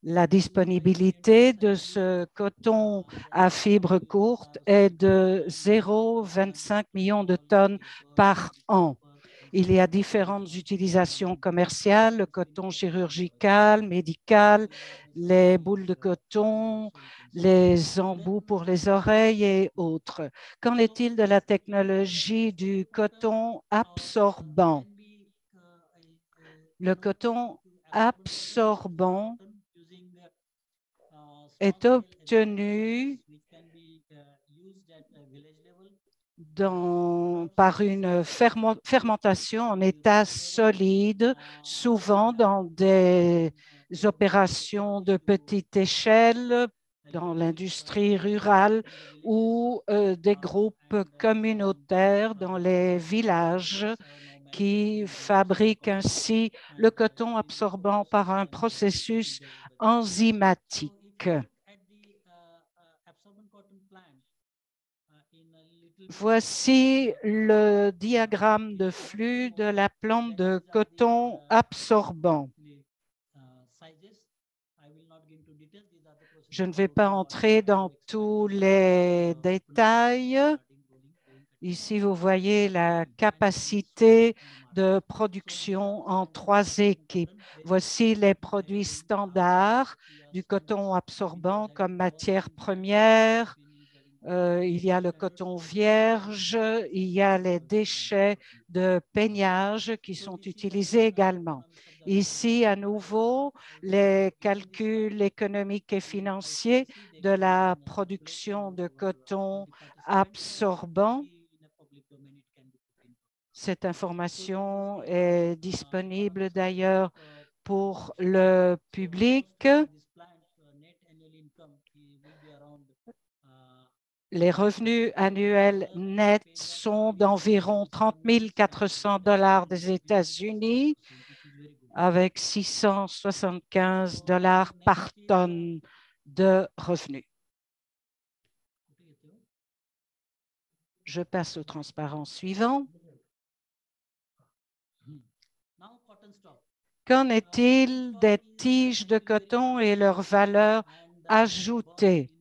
La disponibilité de ce coton à fibres courtes est de 0,25 millions de tonnes par an. Il y a différentes utilisations commerciales, le coton chirurgical, médical, les boules de coton, les embouts pour les oreilles et autres. Qu'en est-il de la technologie du coton absorbant? Le coton absorbant est obtenu par une fermentation en état solide, souvent dans des opérations de petite échelle, dans l'industrie rurale ou des groupes communautaires dans les villages qui fabriquent ainsi le coton absorbant par un processus enzymatique. Voici le diagramme de flux de la plante de coton absorbant. Je ne vais pas entrer dans tous les détails. Ici, vous voyez la capacité de production en 3 équipes. Voici les produits standards du coton absorbant comme matière première. Il y a le coton vierge, il y a les déchets de peignage qui sont utilisés également. Ici, à nouveau, les calculs économiques et financiers de la production de coton absorbant. Cette information est disponible d'ailleurs pour le public. Les revenus annuels nets sont d'environ 30 400 $ des États-Unis, avec 675 $ par tonne de revenus. Je passe au transparent suivant. Qu'en est-il des tiges de coton et leur valeur ajoutée?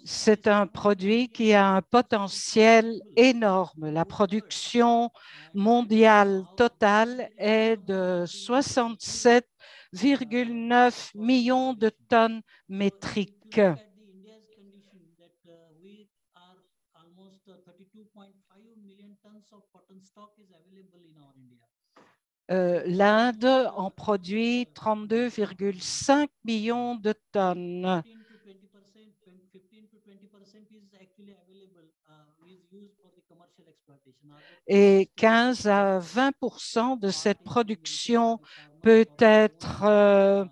C'est un produit qui a un potentiel énorme. La production mondiale totale est de 67,9 millions de tonnes métriques. L'Inde en produit 32,5 millions de tonnes. Et 15 à 20% de cette production peut être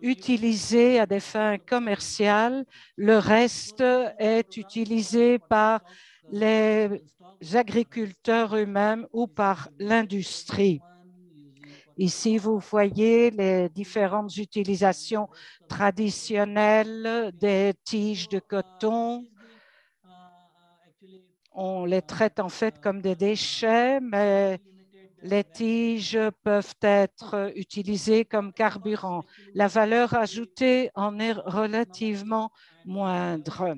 utilisée à des fins commerciales. Le reste est utilisé par les agriculteurs eux-mêmes ou par l'industrie. Ici, vous voyez les différentes utilisations traditionnelles des tiges de coton. On les traite en fait comme des déchets, mais les tiges peuvent être utilisées comme carburant. La valeur ajoutée en est relativement moindre.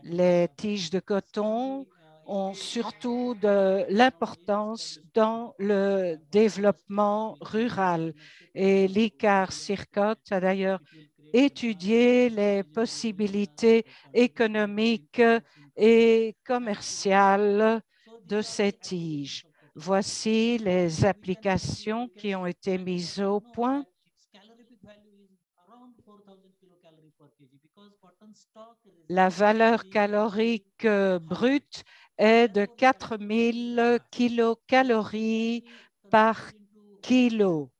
Les tiges de coton ont surtout de l'importance dans le développement rural. Et l'ICAR-CIRCOT a d'ailleurs étudié les possibilités économiques et commerciales de ces tiges. Voici les applications qui ont été mises au point. La valeur calorique brute est de 4000 kilocalories par kilo.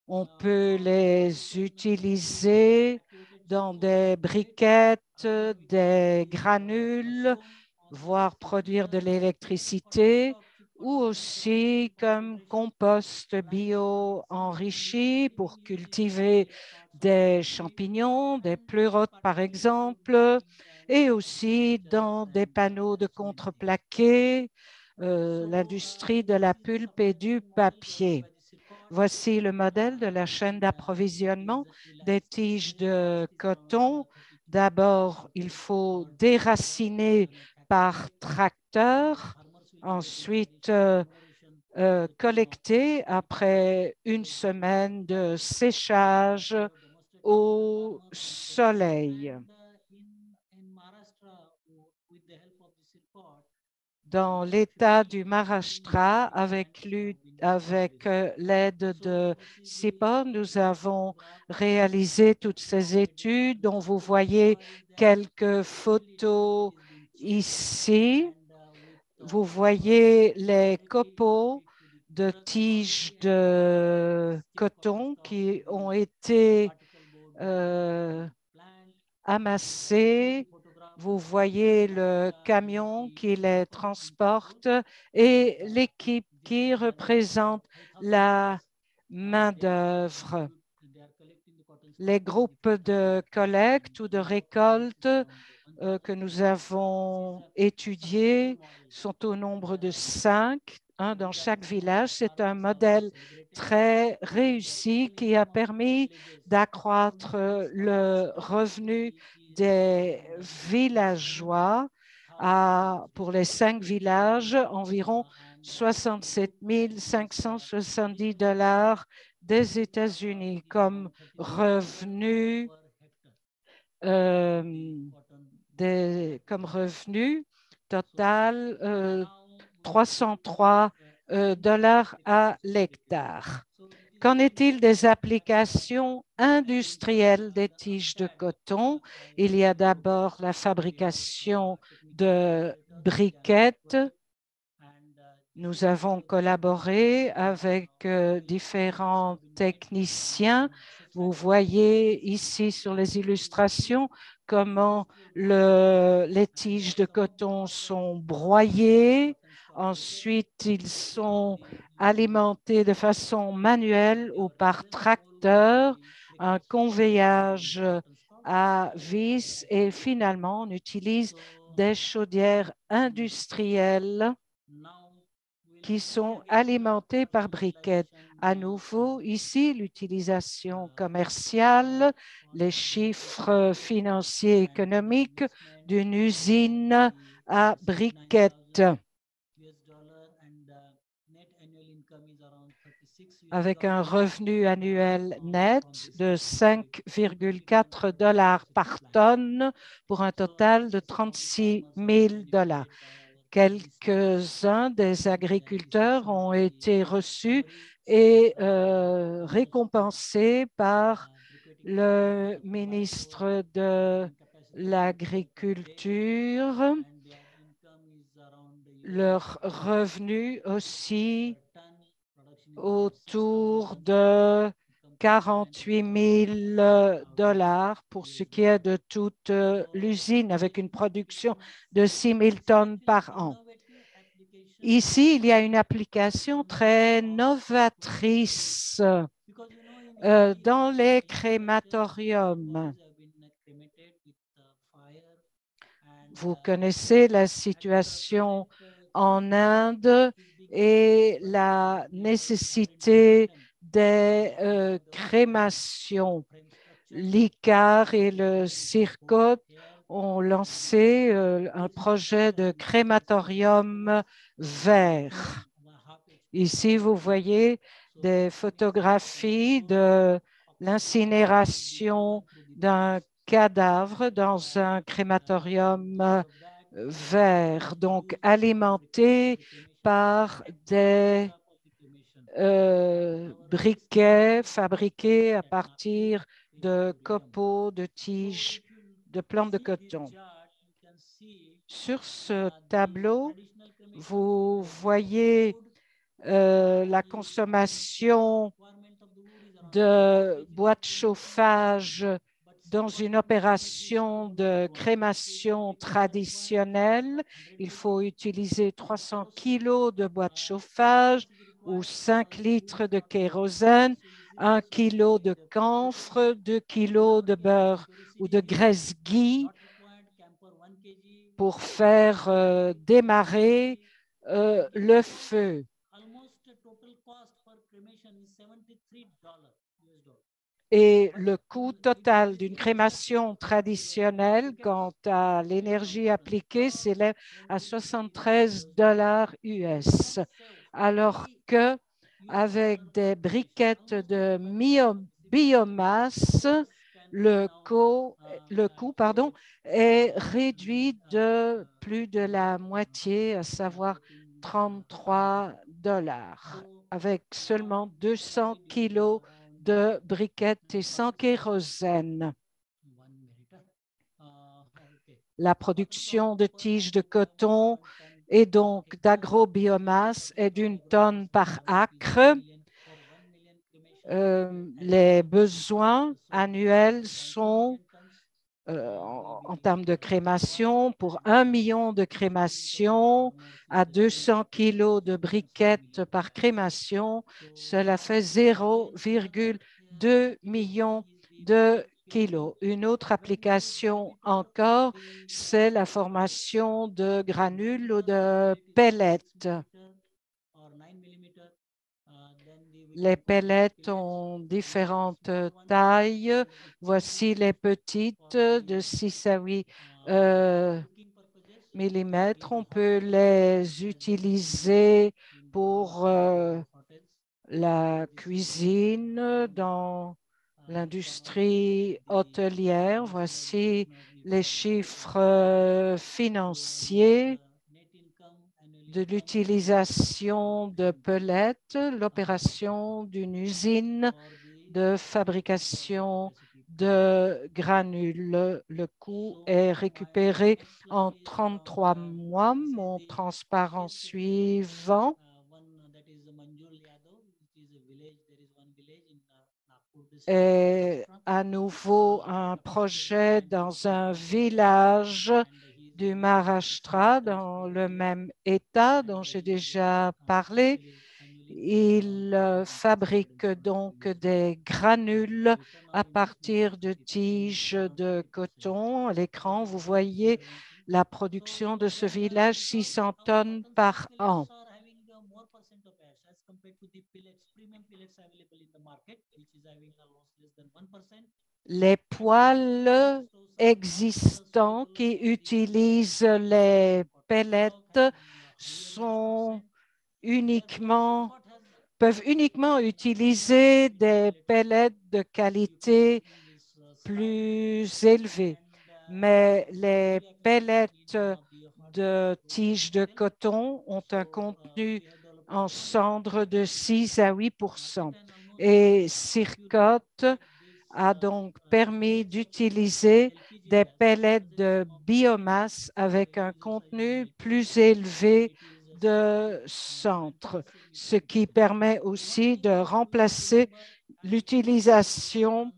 On peut les utiliser dans des briquettes, des granules, voire produire de l'électricité, ou aussi comme compost bio enrichi pour cultiver des champignons, des pleurotes par exemple, et aussi dans des panneaux de contreplaqué, l'industrie de la pulpe et du papier. Voici le modèle de la chaîne d'approvisionnement des tiges de coton. D'abord, il faut déraciner par tracteur, ensuite collecter après une semaine de séchage au soleil. Dans l'État du Maharashtra, avec l'aide de CIPOR, nous avons réalisé toutes ces études dont vous voyez quelques photos ici. Vous voyez les copeaux de tiges de coton qui ont été amassés. Vous voyez le camion qui les transporte et l'équipe qui représente la main-d'œuvre. Les groupes de collecte ou de récolte que nous avons étudiés sont au nombre de 5, un dans chaque village. C'est un modèle très réussi qui a permis d'accroître le revenu des villageois pour les 5 villages, environ 67 570 $ des États-Unis comme revenu total 303 $ à l'hectare. Qu'en est-il des applications industrielles des tiges de coton? Il y a d'abord la fabrication de briquettes. Nous avons collaboré avec différents techniciens. Vous voyez ici sur les illustrations comment les tiges de coton sont broyées. Ensuite, ils sont alimentés de façon manuelle ou par tracteur, un conveyage à vis et finalement, on utilise des chaudières industrielles qui sont alimentés par briquettes. À nouveau, ici, l'utilisation commerciale, les chiffres financiers et économiques d'une usine à briquettes. Avec un revenu annuel net de 5,4 $ par tonne pour un total de 36 000 $. Quelques-uns des agriculteurs ont été reçus et récompensés par le ministre de l'Agriculture. Leur revenu aussi autour de 48 000 $ pour ce qui est de toute l'usine, avec une production de 6 000 tonnes par an. Ici, il y a une application très novatrice dans les crématoriums. Vous connaissez la situation en Inde et la nécessité des crémations. L'ICAR et le CIRCOT ont lancé un projet de crématorium vert. Ici, vous voyez des photographies de l'incinération d'un cadavre dans un crématorium vert, donc alimenté par des briquets fabriqués à partir de copeaux, de tiges, de plantes de coton. Sur ce tableau, vous voyez la consommation de bois de chauffage dans une opération de crémation traditionnelle. Il faut utiliser 300 kg de bois de chauffage ou 5 litres de kérosène, 1 kg de camphre, 2 kg de beurre ou de graisse ghee pour faire démarrer le feu. Et le coût total d'une crémation traditionnelle, quant à l'énergie appliquée, s'élève à 73 $ US, alors qu'avec des briquettes de biomasse, le coût est réduit de plus de la moitié, à savoir 33 $, avec seulement 200 kilos de briquettes et sans kérosène. La production de tiges de coton et donc d'agrobiomasse est d'1 tonne par acre. Les besoins annuels sont en termes de crémation, pour 1 million de crémations à 200 kilos de briquettes par crémation, cela fait 0,2 million de kilos. Une autre application encore, c'est la formation de granules ou de pellets. Les pellets ont différentes tailles. Voici les petites de 6 à 8 millimètres. On peut les utiliser pour la cuisine, dans l'industrie hôtelière. Voici les chiffres financiers de l'utilisation de pellets, l'opération d'une usine de fabrication de granules. Le coût est récupéré en 33 mois. Mon transparent suivant. Et à nouveau un projet dans un village du Maharashtra, dans le même État dont j'ai déjà parlé. Il fabrique donc des granules à partir de tiges de coton. À l'écran, vous voyez la production de ce village, 600 tonnes par an. Les poêles existants qui utilisent les pellets peuvent uniquement utiliser des pellets de qualité plus élevée. Mais les pellets de tiges de coton ont un contenu en cendres de 6 à 8%. Et Circotte a donc permis d'utiliser des pellets de biomasse avec un contenu plus élevé de centre, ce qui permet aussi de remplacer l'utilisation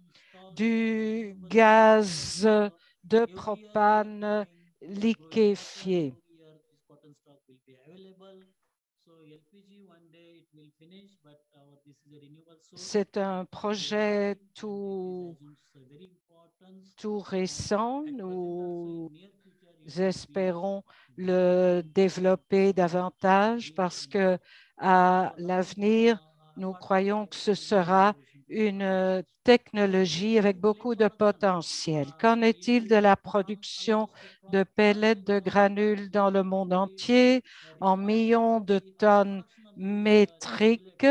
du gaz de propane liquéfié. C'est un projet tout récent. Nous espérons le développer davantage parce que à l'avenir, nous croyons que ce sera une technologie avec beaucoup de potentiel. Qu'en est-il de la production de pellets de granules dans le monde entier en millions de tonnes métriques?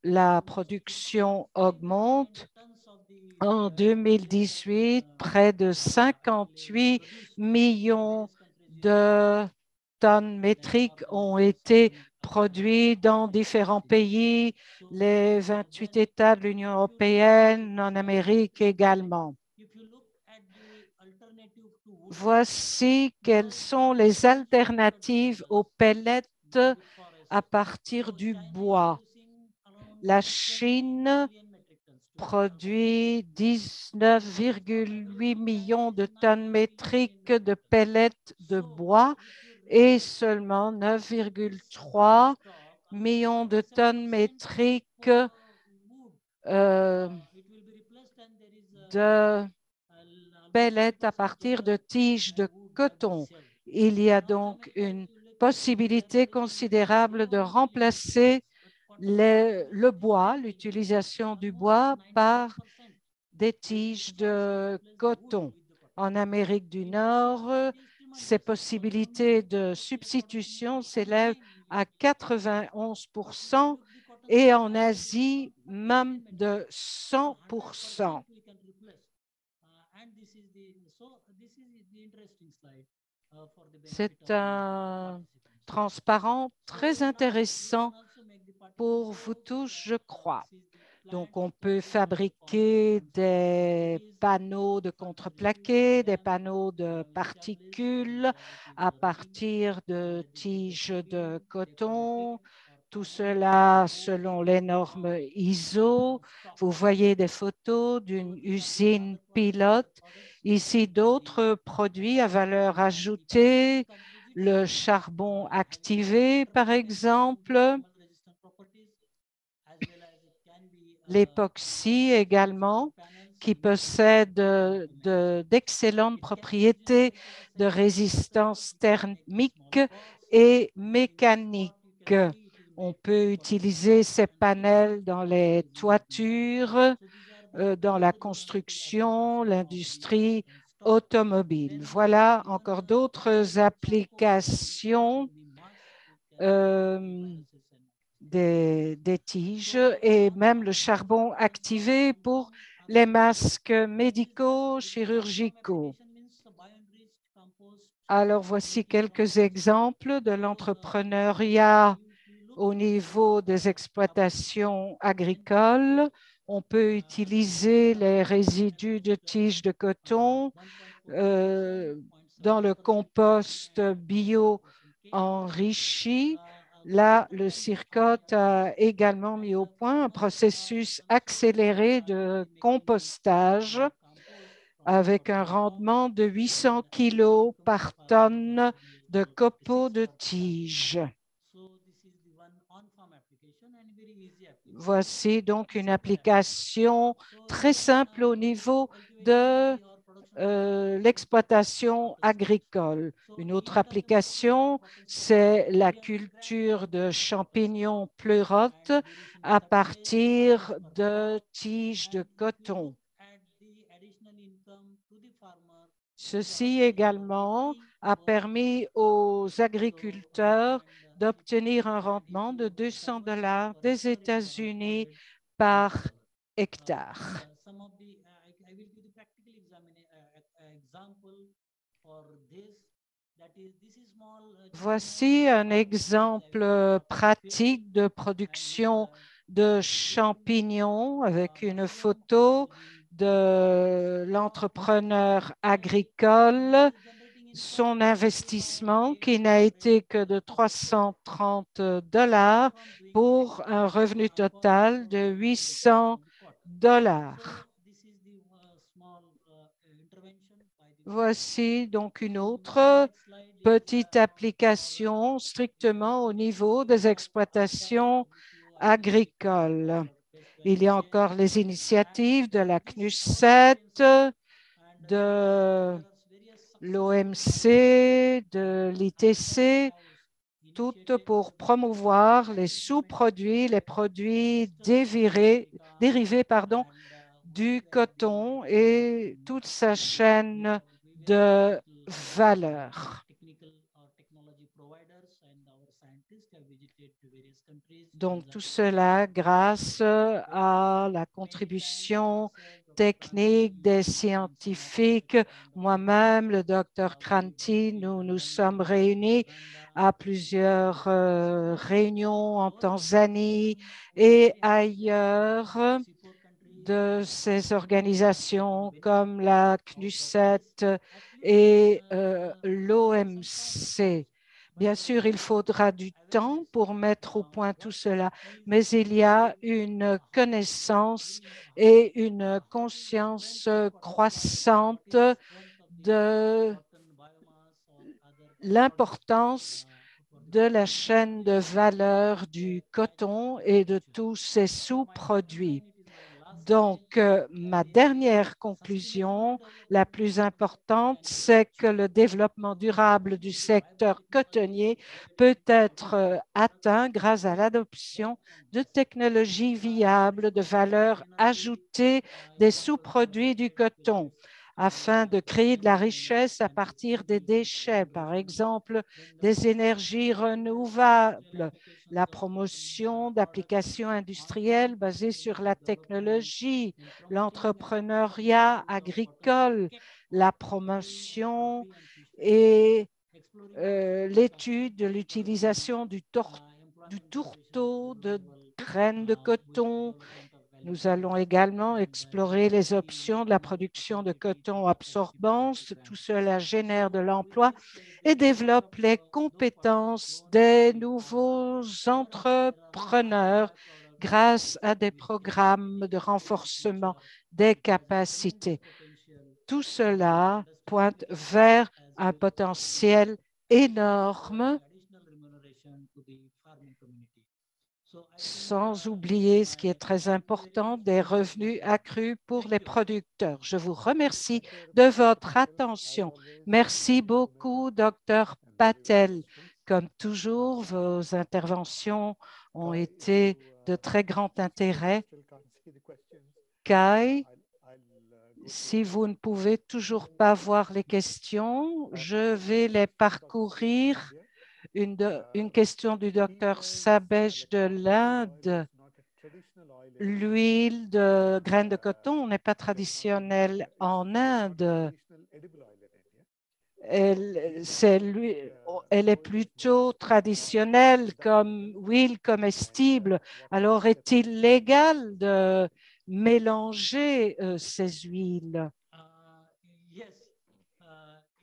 La production augmente. En 2018, près de 58 millions de tonnes métriques ont été produites dans différents pays, les 28 États de l'Union européenne, en Amérique également. Voici quelles sont les alternatives aux pellets à partir du bois. La Chine produit 19,8 millions de tonnes métriques de pellets de bois et seulement 9,3 millions de tonnes métriques de pellets à partir de tiges de coton. Il y a donc une possibilité considérable de remplacer le bois, l'utilisation du bois par des tiges de coton. En Amérique du Nord, ces possibilités de substitution s'élèvent à 91% et en Asie même de 100%. C'est un transparent très intéressant pour vous tous, je crois. Donc, on peut fabriquer des panneaux de contreplaqué, des panneaux de particules à partir de tiges de coton. Tout cela selon les normes ISO. Vous voyez des photos d'une usine pilote. Ici, d'autres produits à valeur ajoutée, le charbon activé, par exemple. L'époxy également, qui possède d'excellentes propriétés de résistance thermique et mécanique. On peut utiliser ces panels dans les toitures, dans la construction, l'industrie automobile. Voilà encore d'autres applications des tiges et même le charbon activé pour les masques médicaux, chirurgicaux. Alors, voici quelques exemples de l'entrepreneuriat au niveau des exploitations agricoles. On peut utiliser les résidus de tiges de coton dans le compost bio enrichi. Là, le CIRCOT a également mis au point un processus accéléré de compostage avec un rendement de 800 kg par tonne de copeaux de tige. Voici donc une application très simple au niveau de l'exploitation agricole. Une autre application, c'est la culture de champignons pleurotes à partir de tiges de coton. Ceci également a permis aux agriculteurs d'obtenir un rendement de 200 $ des États-Unis par hectare. Voici un exemple pratique de production de champignons avec une photo de l'entrepreneur agricole, son investissement qui n'a été que de 330 $ pour un revenu total de 800 $. Voici donc une autre petite application strictement au niveau des exploitations agricoles. Il y a encore les initiatives de la CNUSET, de l'OMC, de l'ITC, toutes pour promouvoir les sous-produits, les produits dérivés du coton et toute sa chaîne de valeur. Donc, tout cela grâce à la contribution technique des scientifiques. Moi-même, le docteur Kranti, nous nous sommes réunis à plusieurs réunions en Tanzanie et ailleurs de ces organisations comme la CNUSET et l'OMC. Bien sûr, il faudra du temps pour mettre au point tout cela, mais il y a une connaissance et une conscience croissante de l'importance de la chaîne de valeur du coton et de tous ses sous-produits. Donc, ma dernière conclusion, la plus importante, c'est que le développement durable du secteur cotonnier peut être atteint grâce à l'adoption de technologies viables de valeur ajoutée des sous-produits du coton. afin de créer de la richesse à partir des déchets, par exemple des énergies renouvelables, la promotion d'applications industrielles basées sur la technologie, l'entrepreneuriat agricole, la promotion et l'étude de l'utilisation du tourteau, de graines de coton. Nous allons également explorer les options de la production de coton absorbance. Tout cela génère de l'emploi et développe les compétences des nouveaux entrepreneurs grâce à des programmes de renforcement des capacités. Tout cela pointe vers un potentiel énorme, sans oublier ce qui est très important, des revenus accrus pour les producteurs. Je vous remercie de votre attention. Merci beaucoup, Dr. Patel. Comme toujours, vos interventions ont été de très grand intérêt. Kai, si vous ne pouvez toujours pas voir les questions, je vais les parcourir. Une question du docteur Sabej de l'Inde. L'huile de graines de coton n'est pas traditionnelle en Inde. Elle est plutôt traditionnelle comme huile comestible. Alors, est-il légal de mélanger ces huiles?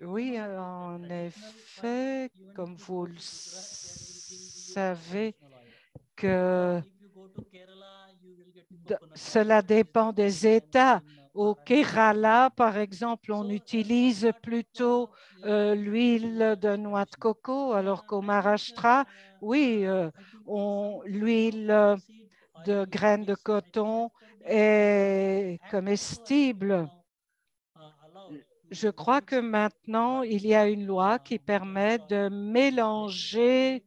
Oui, en effet, comme vous le savez, que cela dépend des États. Au Kerala, par exemple, on utilise plutôt l'huile de noix de coco, alors qu'au Maharashtra, oui, l'huile de graines de coton est comestible. Je crois que maintenant, il y a une loi qui permet de mélanger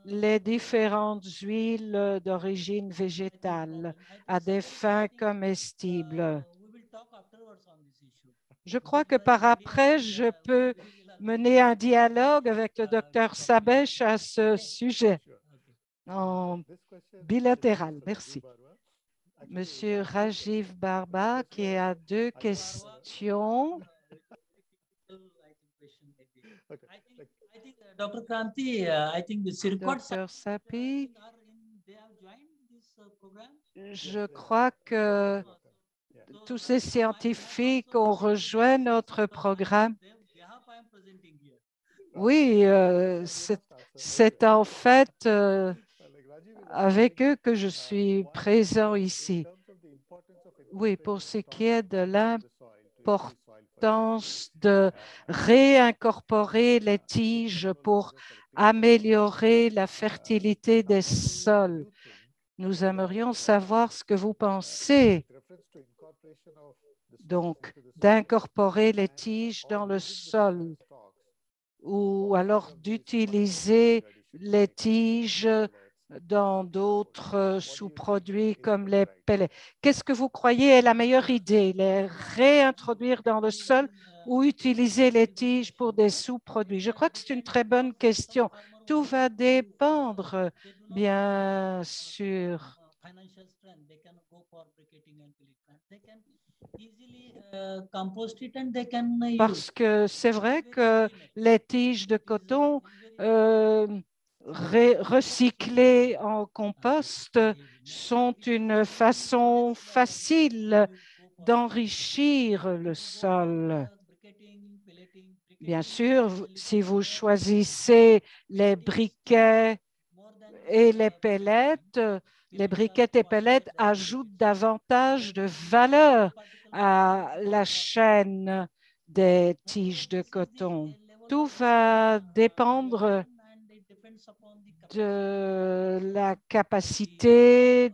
les différentes huiles d'origine végétale à des fins comestibles. Je crois que par après, je peux mener un dialogue avec le docteur Sabej à ce sujet en bilatéral. Merci. Monsieur Rajiv Barba, qui a deux questions. Dr. Kranti, I think the Dr. Sapi, je crois que tous ces scientifiques ont rejoint notre programme. Oui, c'est en fait avec eux que je suis présent ici. Oui, pour ce qui est de l'importance de réincorporer les tiges pour améliorer la fertilité des sols. Nous aimerions savoir ce que vous pensez, donc, d'incorporer les tiges dans le sol ou alors d'utiliser les tiges dans d'autres sous-produits comme les pellets. Qu'est-ce que vous croyez est la meilleure idée, les réintroduire dans le sol ou utiliser les tiges pour des sous-produits? Je crois que c'est une très bonne question. Tout va dépendre, bien sûr. Parce que c'est vrai que les tiges de coton recyclées en compost sont une façon facile d'enrichir le sol. Bien sûr, si vous choisissez les briquets et les pellettes, les briquettes et pellettes ajoutent davantage de valeur à la chaîne des tiges de coton. Tout va dépendre de la capacité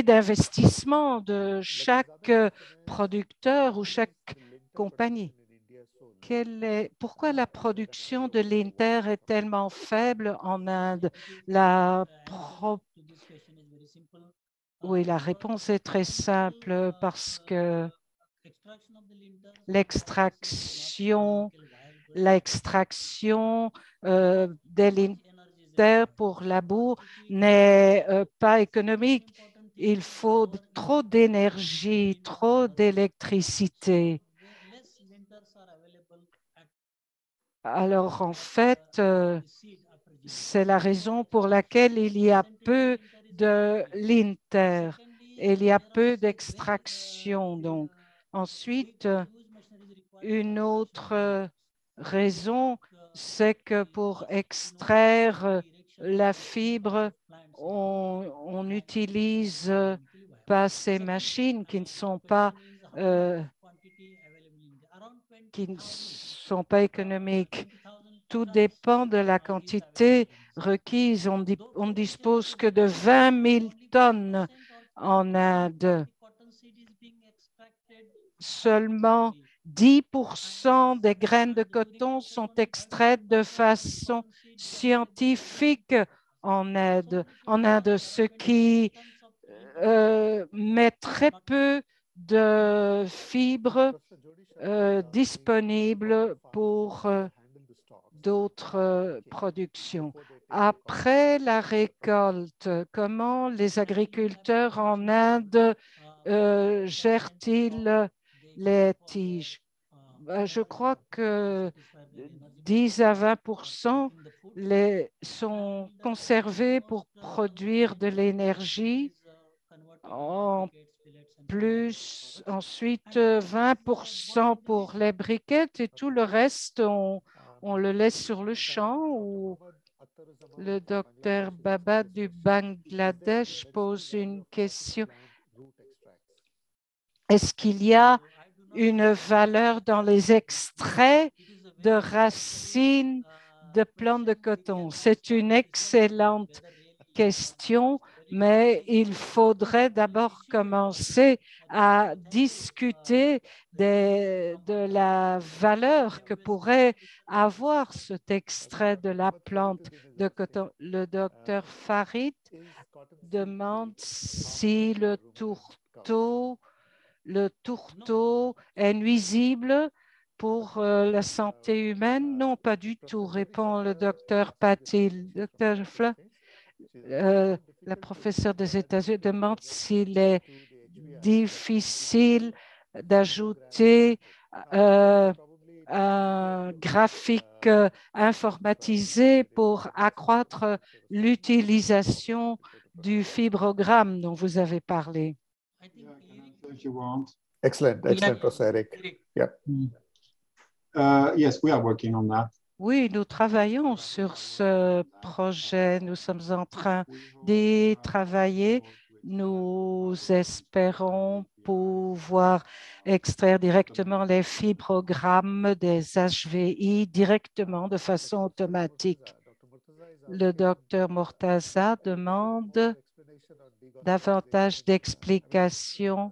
d'investissement de chaque producteur ou chaque compagnie. Pourquoi la production de l'Inter est tellement faible en Inde? Oui, la réponse est très simple parce que l'extraction des linters pour la boue n'est pas économique. Il faut trop d'énergie, trop d'électricité. Alors, en fait, c'est la raison pour laquelle il y a peu de linter et il y a peu d'extraction. Donc, ensuite, une autre raison, c'est que pour extraire la fibre, on n'utilise pas ces machines qui ne sont pas économiques. Tout dépend de la quantité requise. On ne dispose que de 20 000 tonnes en Inde. Seulement 10% des graines de coton sont extraites de façon scientifique en Inde, ce qui met très peu de fibres disponibles pour d'autres productions. Après la récolte, comment les agriculteurs en Inde gèrent-ils les tiges? Je crois que 10 à 20% sont conservés pour produire de l'énergie. En plus, ensuite, 20% pour les briquettes et tout le reste, on le laisse sur le champ. Ou le docteur Baba du Bangladesh pose une question. Est-ce qu'il y a une valeur dans les extraits de racines de plantes de coton? C'est une excellente question, mais il faudrait d'abord commencer à discuter de la valeur que pourrait avoir cet extrait de la plante de coton. Le docteur Farid demande si le tourteau est nuisible pour la santé humaine. Non, pas du tout, répond le docteur Patil. Docteur Fla, la professeure des États-Unis demande s'il est difficile d'ajouter un graphique informatisé pour accroître l'utilisation du fibrogramme dont vous avez parlé. Excellent, Professor Eric. Yeah. Yes, we are working on that. Oui, nous travaillons sur ce projet. Nous sommes en train d'y travailler. Nous espérons pouvoir extraire directement les fibrogrammes des HVI directement de façon automatique. Le docteur Mortaza demande davantage d'explications.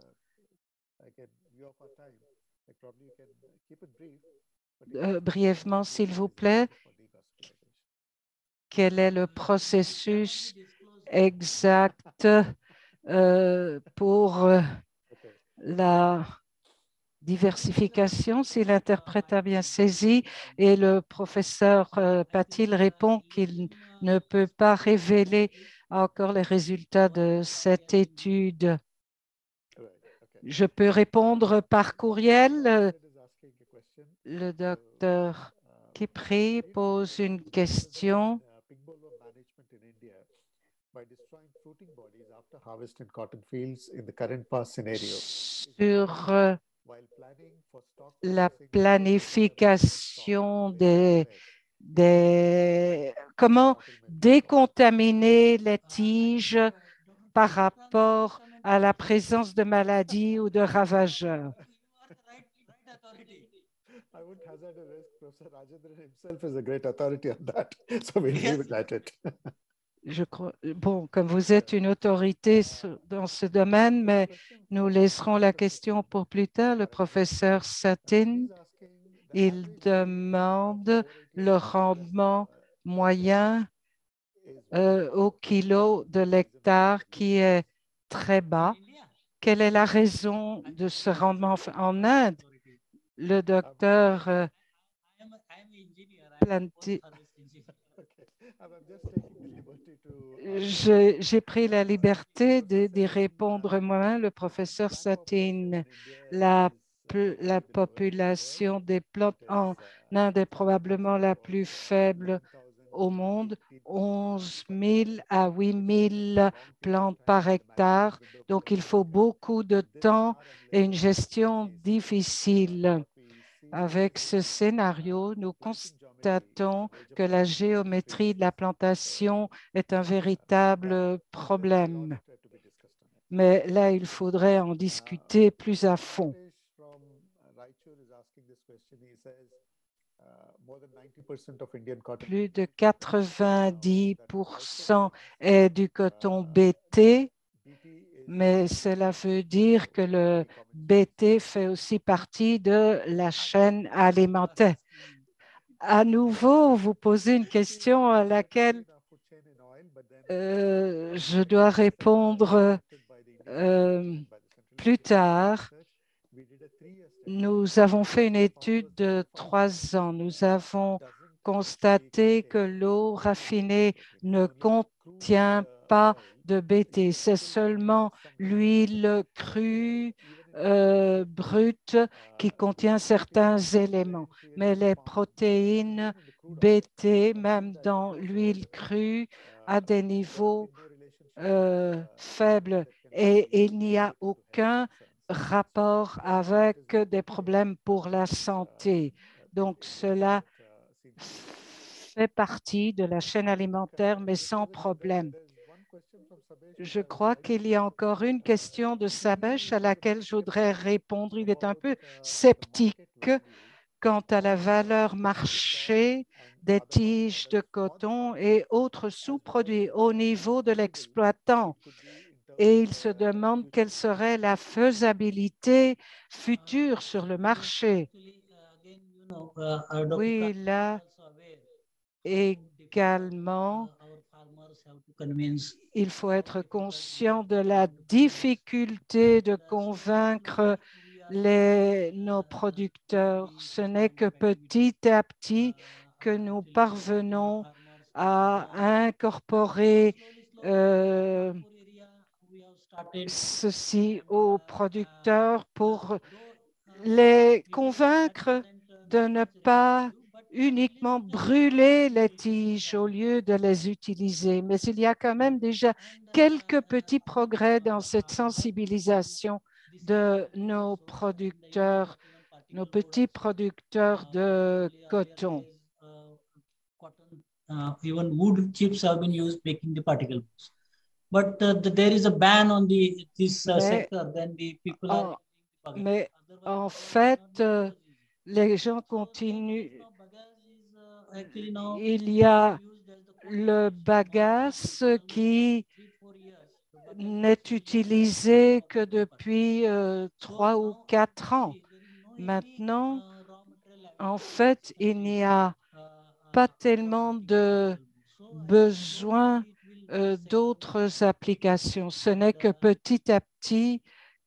Brièvement, s'il vous plaît, quel est le processus exact pour la diversification, si l'interprète a bien saisi, et le professeur Patil répond qu'il ne peut pas révéler encore les résultats de cette étude. Je peux répondre par courriel. Le docteur Kipri pose une question. Sur la planification comment décontaminer les tiges par rapport à la présence de maladies ou de ravageurs. I wouldn't hazard a risk. Professor Rajendran himself is a great authority on that, so we'll leave it at it. Je crois, bon, comme vous êtes une autorité dans ce domaine, mais nous laisserons la question pour plus tard. Le professeur Satin, il demande le rendement moyen au kilo de l'hectare qui est très bas. Quelle est la raison de ce rendement en Inde? Le docteur Planté. J'ai pris la liberté d'y répondre moi-même. Le professeur Satine, la population des plantes en Inde est probablement la plus faible au monde, 11 000 à 8 000 plantes par hectare. Donc, il faut beaucoup de temps et une gestion difficile. Avec ce scénario, nous constatons que la géométrie de la plantation est un véritable problème. Mais là, il faudrait en discuter plus à fond. Plus de 90% est du coton BT, mais cela veut dire que le BT fait aussi partie de la chaîne alimentaire. À nouveau, vous posez une question à laquelle je dois répondre plus tard. Nous avons fait une étude de 3 ans. Nous avons constaté que l'eau raffinée ne contient pas de BT. C'est seulement l'huile crue, brute, qui contient certains éléments. Mais les protéines BT, même dans l'huile crue, à des niveaux faibles. Et il n'y a aucun rapport avec des problèmes pour la santé. Donc, cela fait partie de la chaîne alimentaire, mais sans problème. Je crois qu'il y a encore une question de Sabesh à laquelle je voudrais répondre. Il est un peu sceptique quant à la valeur marché des tiges de coton et autres sous-produits au niveau de l'exploitant. Et il se demande quelle serait la faisabilité future sur le marché. Oui, là également, il faut être conscient de la difficulté de convaincre nos producteurs. Ce n'est que petit à petit que nous parvenons à incorporer ceci aux producteurs pour les convaincre de ne pas uniquement brûler les tiges au lieu de les utiliser. Mais il y a quand même déjà quelques petits progrès dans cette sensibilisation de nos producteurs, nos petits producteurs de coton. Even wood chips have been used making the particle boards. But there is a ban on this sector. Then the people are. Mais en fait, les gens continuent. Il y a le bagasse qui n'est utilisé que depuis 3 ou 4 ans. Maintenant, en fait, il n'y a pas tellement de besoin d'autres applications. Ce n'est que petit à petit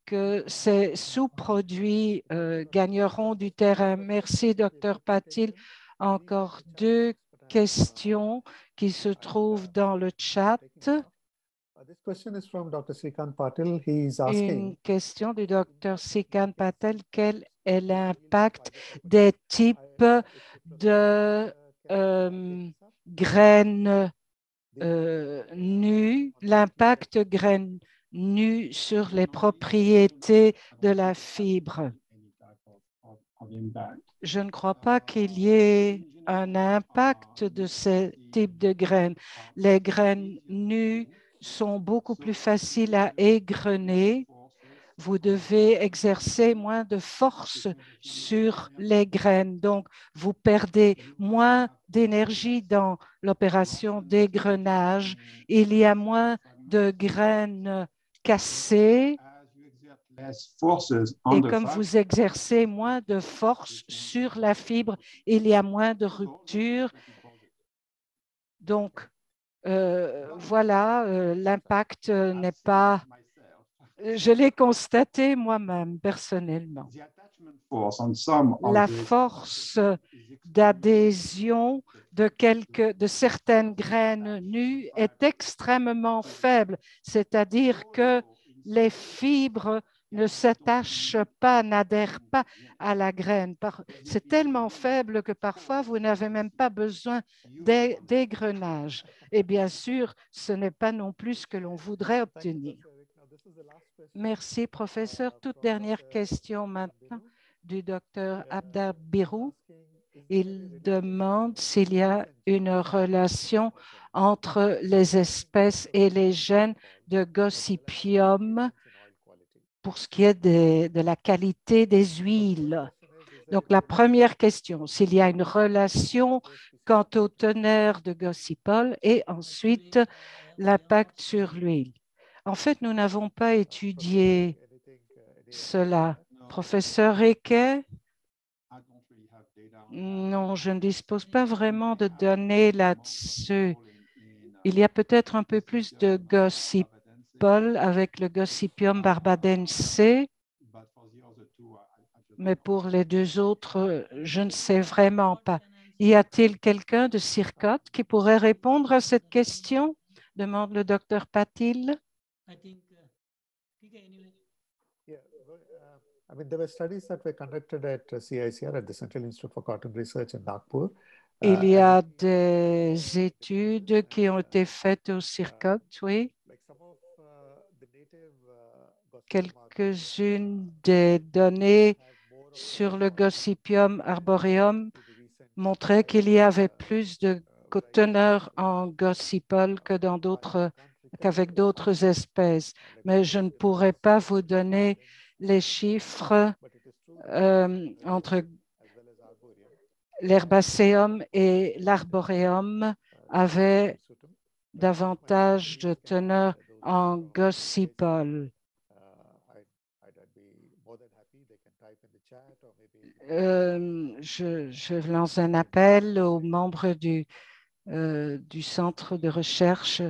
que ces sous-produits gagneront du terrain. Merci, Dr. Patil. Encore 2 questions qui se trouvent dans le chat. Une question du Dr. Srikant Patel. Quel est l'impact des types de graines nues, l'impact graines nues sur les propriétés de la fibre? Je ne crois pas qu'il y ait un impact de ce type de graines. Les graines nues sont beaucoup plus faciles à égrener. Vous devez exercer moins de force sur les graines. Donc, vous perdez moins d'énergie dans l'opération d'égrenage. Il y a moins de graines cassées. Et comme vous exercez moins de force sur la fibre, il y a moins de rupture. Donc, voilà, l'impact n'est pas Je l'ai constaté moi-même, personnellement. La force d'adhésion de certaines graines nues est extrêmement faible, c'est-à-dire que les fibres ne s'attachent pas, n'adhèrent pas à la graine. C'est tellement faible que parfois, vous n'avez même pas besoin d'égrenage. Et bien sûr, ce n'est pas non plus ce que l'on voudrait obtenir. Merci, professeur. Toute dernière question maintenant du docteur Abdar Birou. Il demande s'il y a une relation entre les espèces et les gènes de Gossypium pour ce qui est de la qualité des huiles. Donc, la première question, s'il y a une relation quant au teneur de Gossypol et ensuite l'impact sur l'huile. En fait, nous n'avons pas étudié cela. Professeur Riquet? Non, je ne dispose pas vraiment de données là-dessus. Il y a peut-être un peu plus de Gossypol avec le Gossypium barbadense, mais pour les deux autres, je ne sais vraiment pas. Y a-t-il quelqu'un de CIRCOT qui pourrait répondre à cette question? Demande le docteur Patil. I mean, there were studies that were conducted at CICR, at the Central Institute for Cotton Research in Nagpur. Il y a des études qui ont été faites au CIRCOT, oui. Quelques-unes des données sur le Gossypium arboreum montraient qu'il y avait plus de teneur en Gossypol que qu'avec d'autres espèces. Mais je ne pourrais pas vous donner les chiffres entre l'herbacéum et l'arboreum avaient davantage de teneur en Gossypol. Je lance un appel aux membres du centre de recherche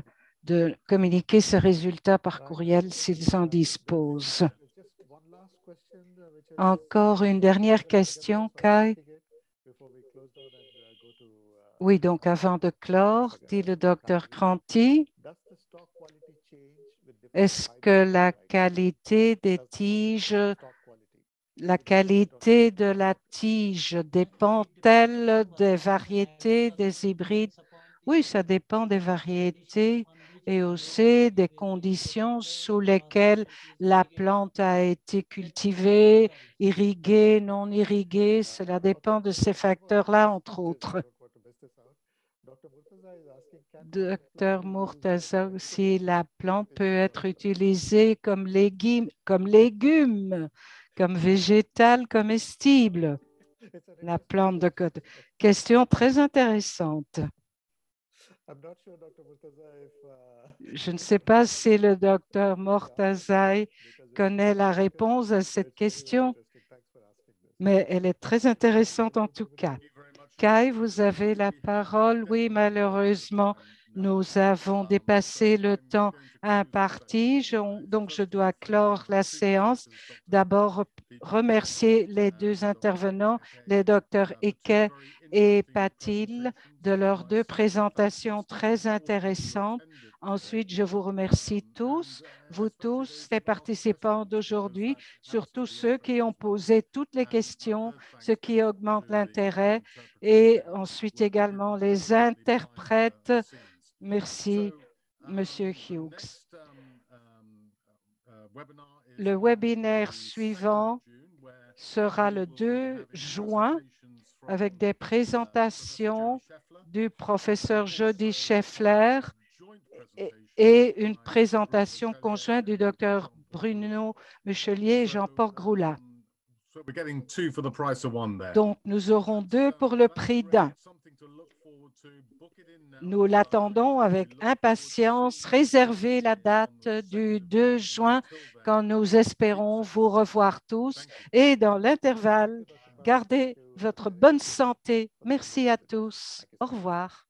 de communiquer ces résultats par courriel s'ils en disposent. Encore une dernière question, Kai? Oui, donc avant de clore, dit le docteur Cranti, est-ce que la qualité des tiges, la qualité de la tige dépend-elle des variétés, des hybrides? Oui, ça dépend des variétés et aussi des conditions sous lesquelles la plante a été cultivée, irriguée, non irriguée. Cela dépend de ces facteurs-là, entre autres. Docteur Murtaza, aussi, la plante peut être utilisée comme légume, comme végétal comestible. La plante de coton. Question très intéressante. Je ne sais pas si le docteur Mortazai connaît la réponse à cette question, mais elle est très intéressante en tout cas. Kai, vous avez la parole. Oui, malheureusement, nous avons dépassé le temps imparti, donc je dois clore la séance. D'abord, remercier les deux intervenants, les docteurs Eke et Patil, de leurs deux présentations très intéressantes. Ensuite, je vous remercie tous, vous tous, les participants d'aujourd'hui, surtout ceux qui ont posé toutes les questions, ce qui augmente l'intérêt, et ensuite également les interprètes. Merci, Monsieur Hughes. Le webinaire suivant sera le 2 juin avec des présentations du professeur Jody Scheffler et une présentation conjointe du docteur Bruno Michelier et Jean-Paul Groula. Donc, nous aurons 2 pour le prix d'un. Nous l'attendons avec impatience. Réservez la date du 2 juin quand nous espérons vous revoir tous. Et dans l'intervalle, gardez votre bonne santé. Merci à tous. Au revoir.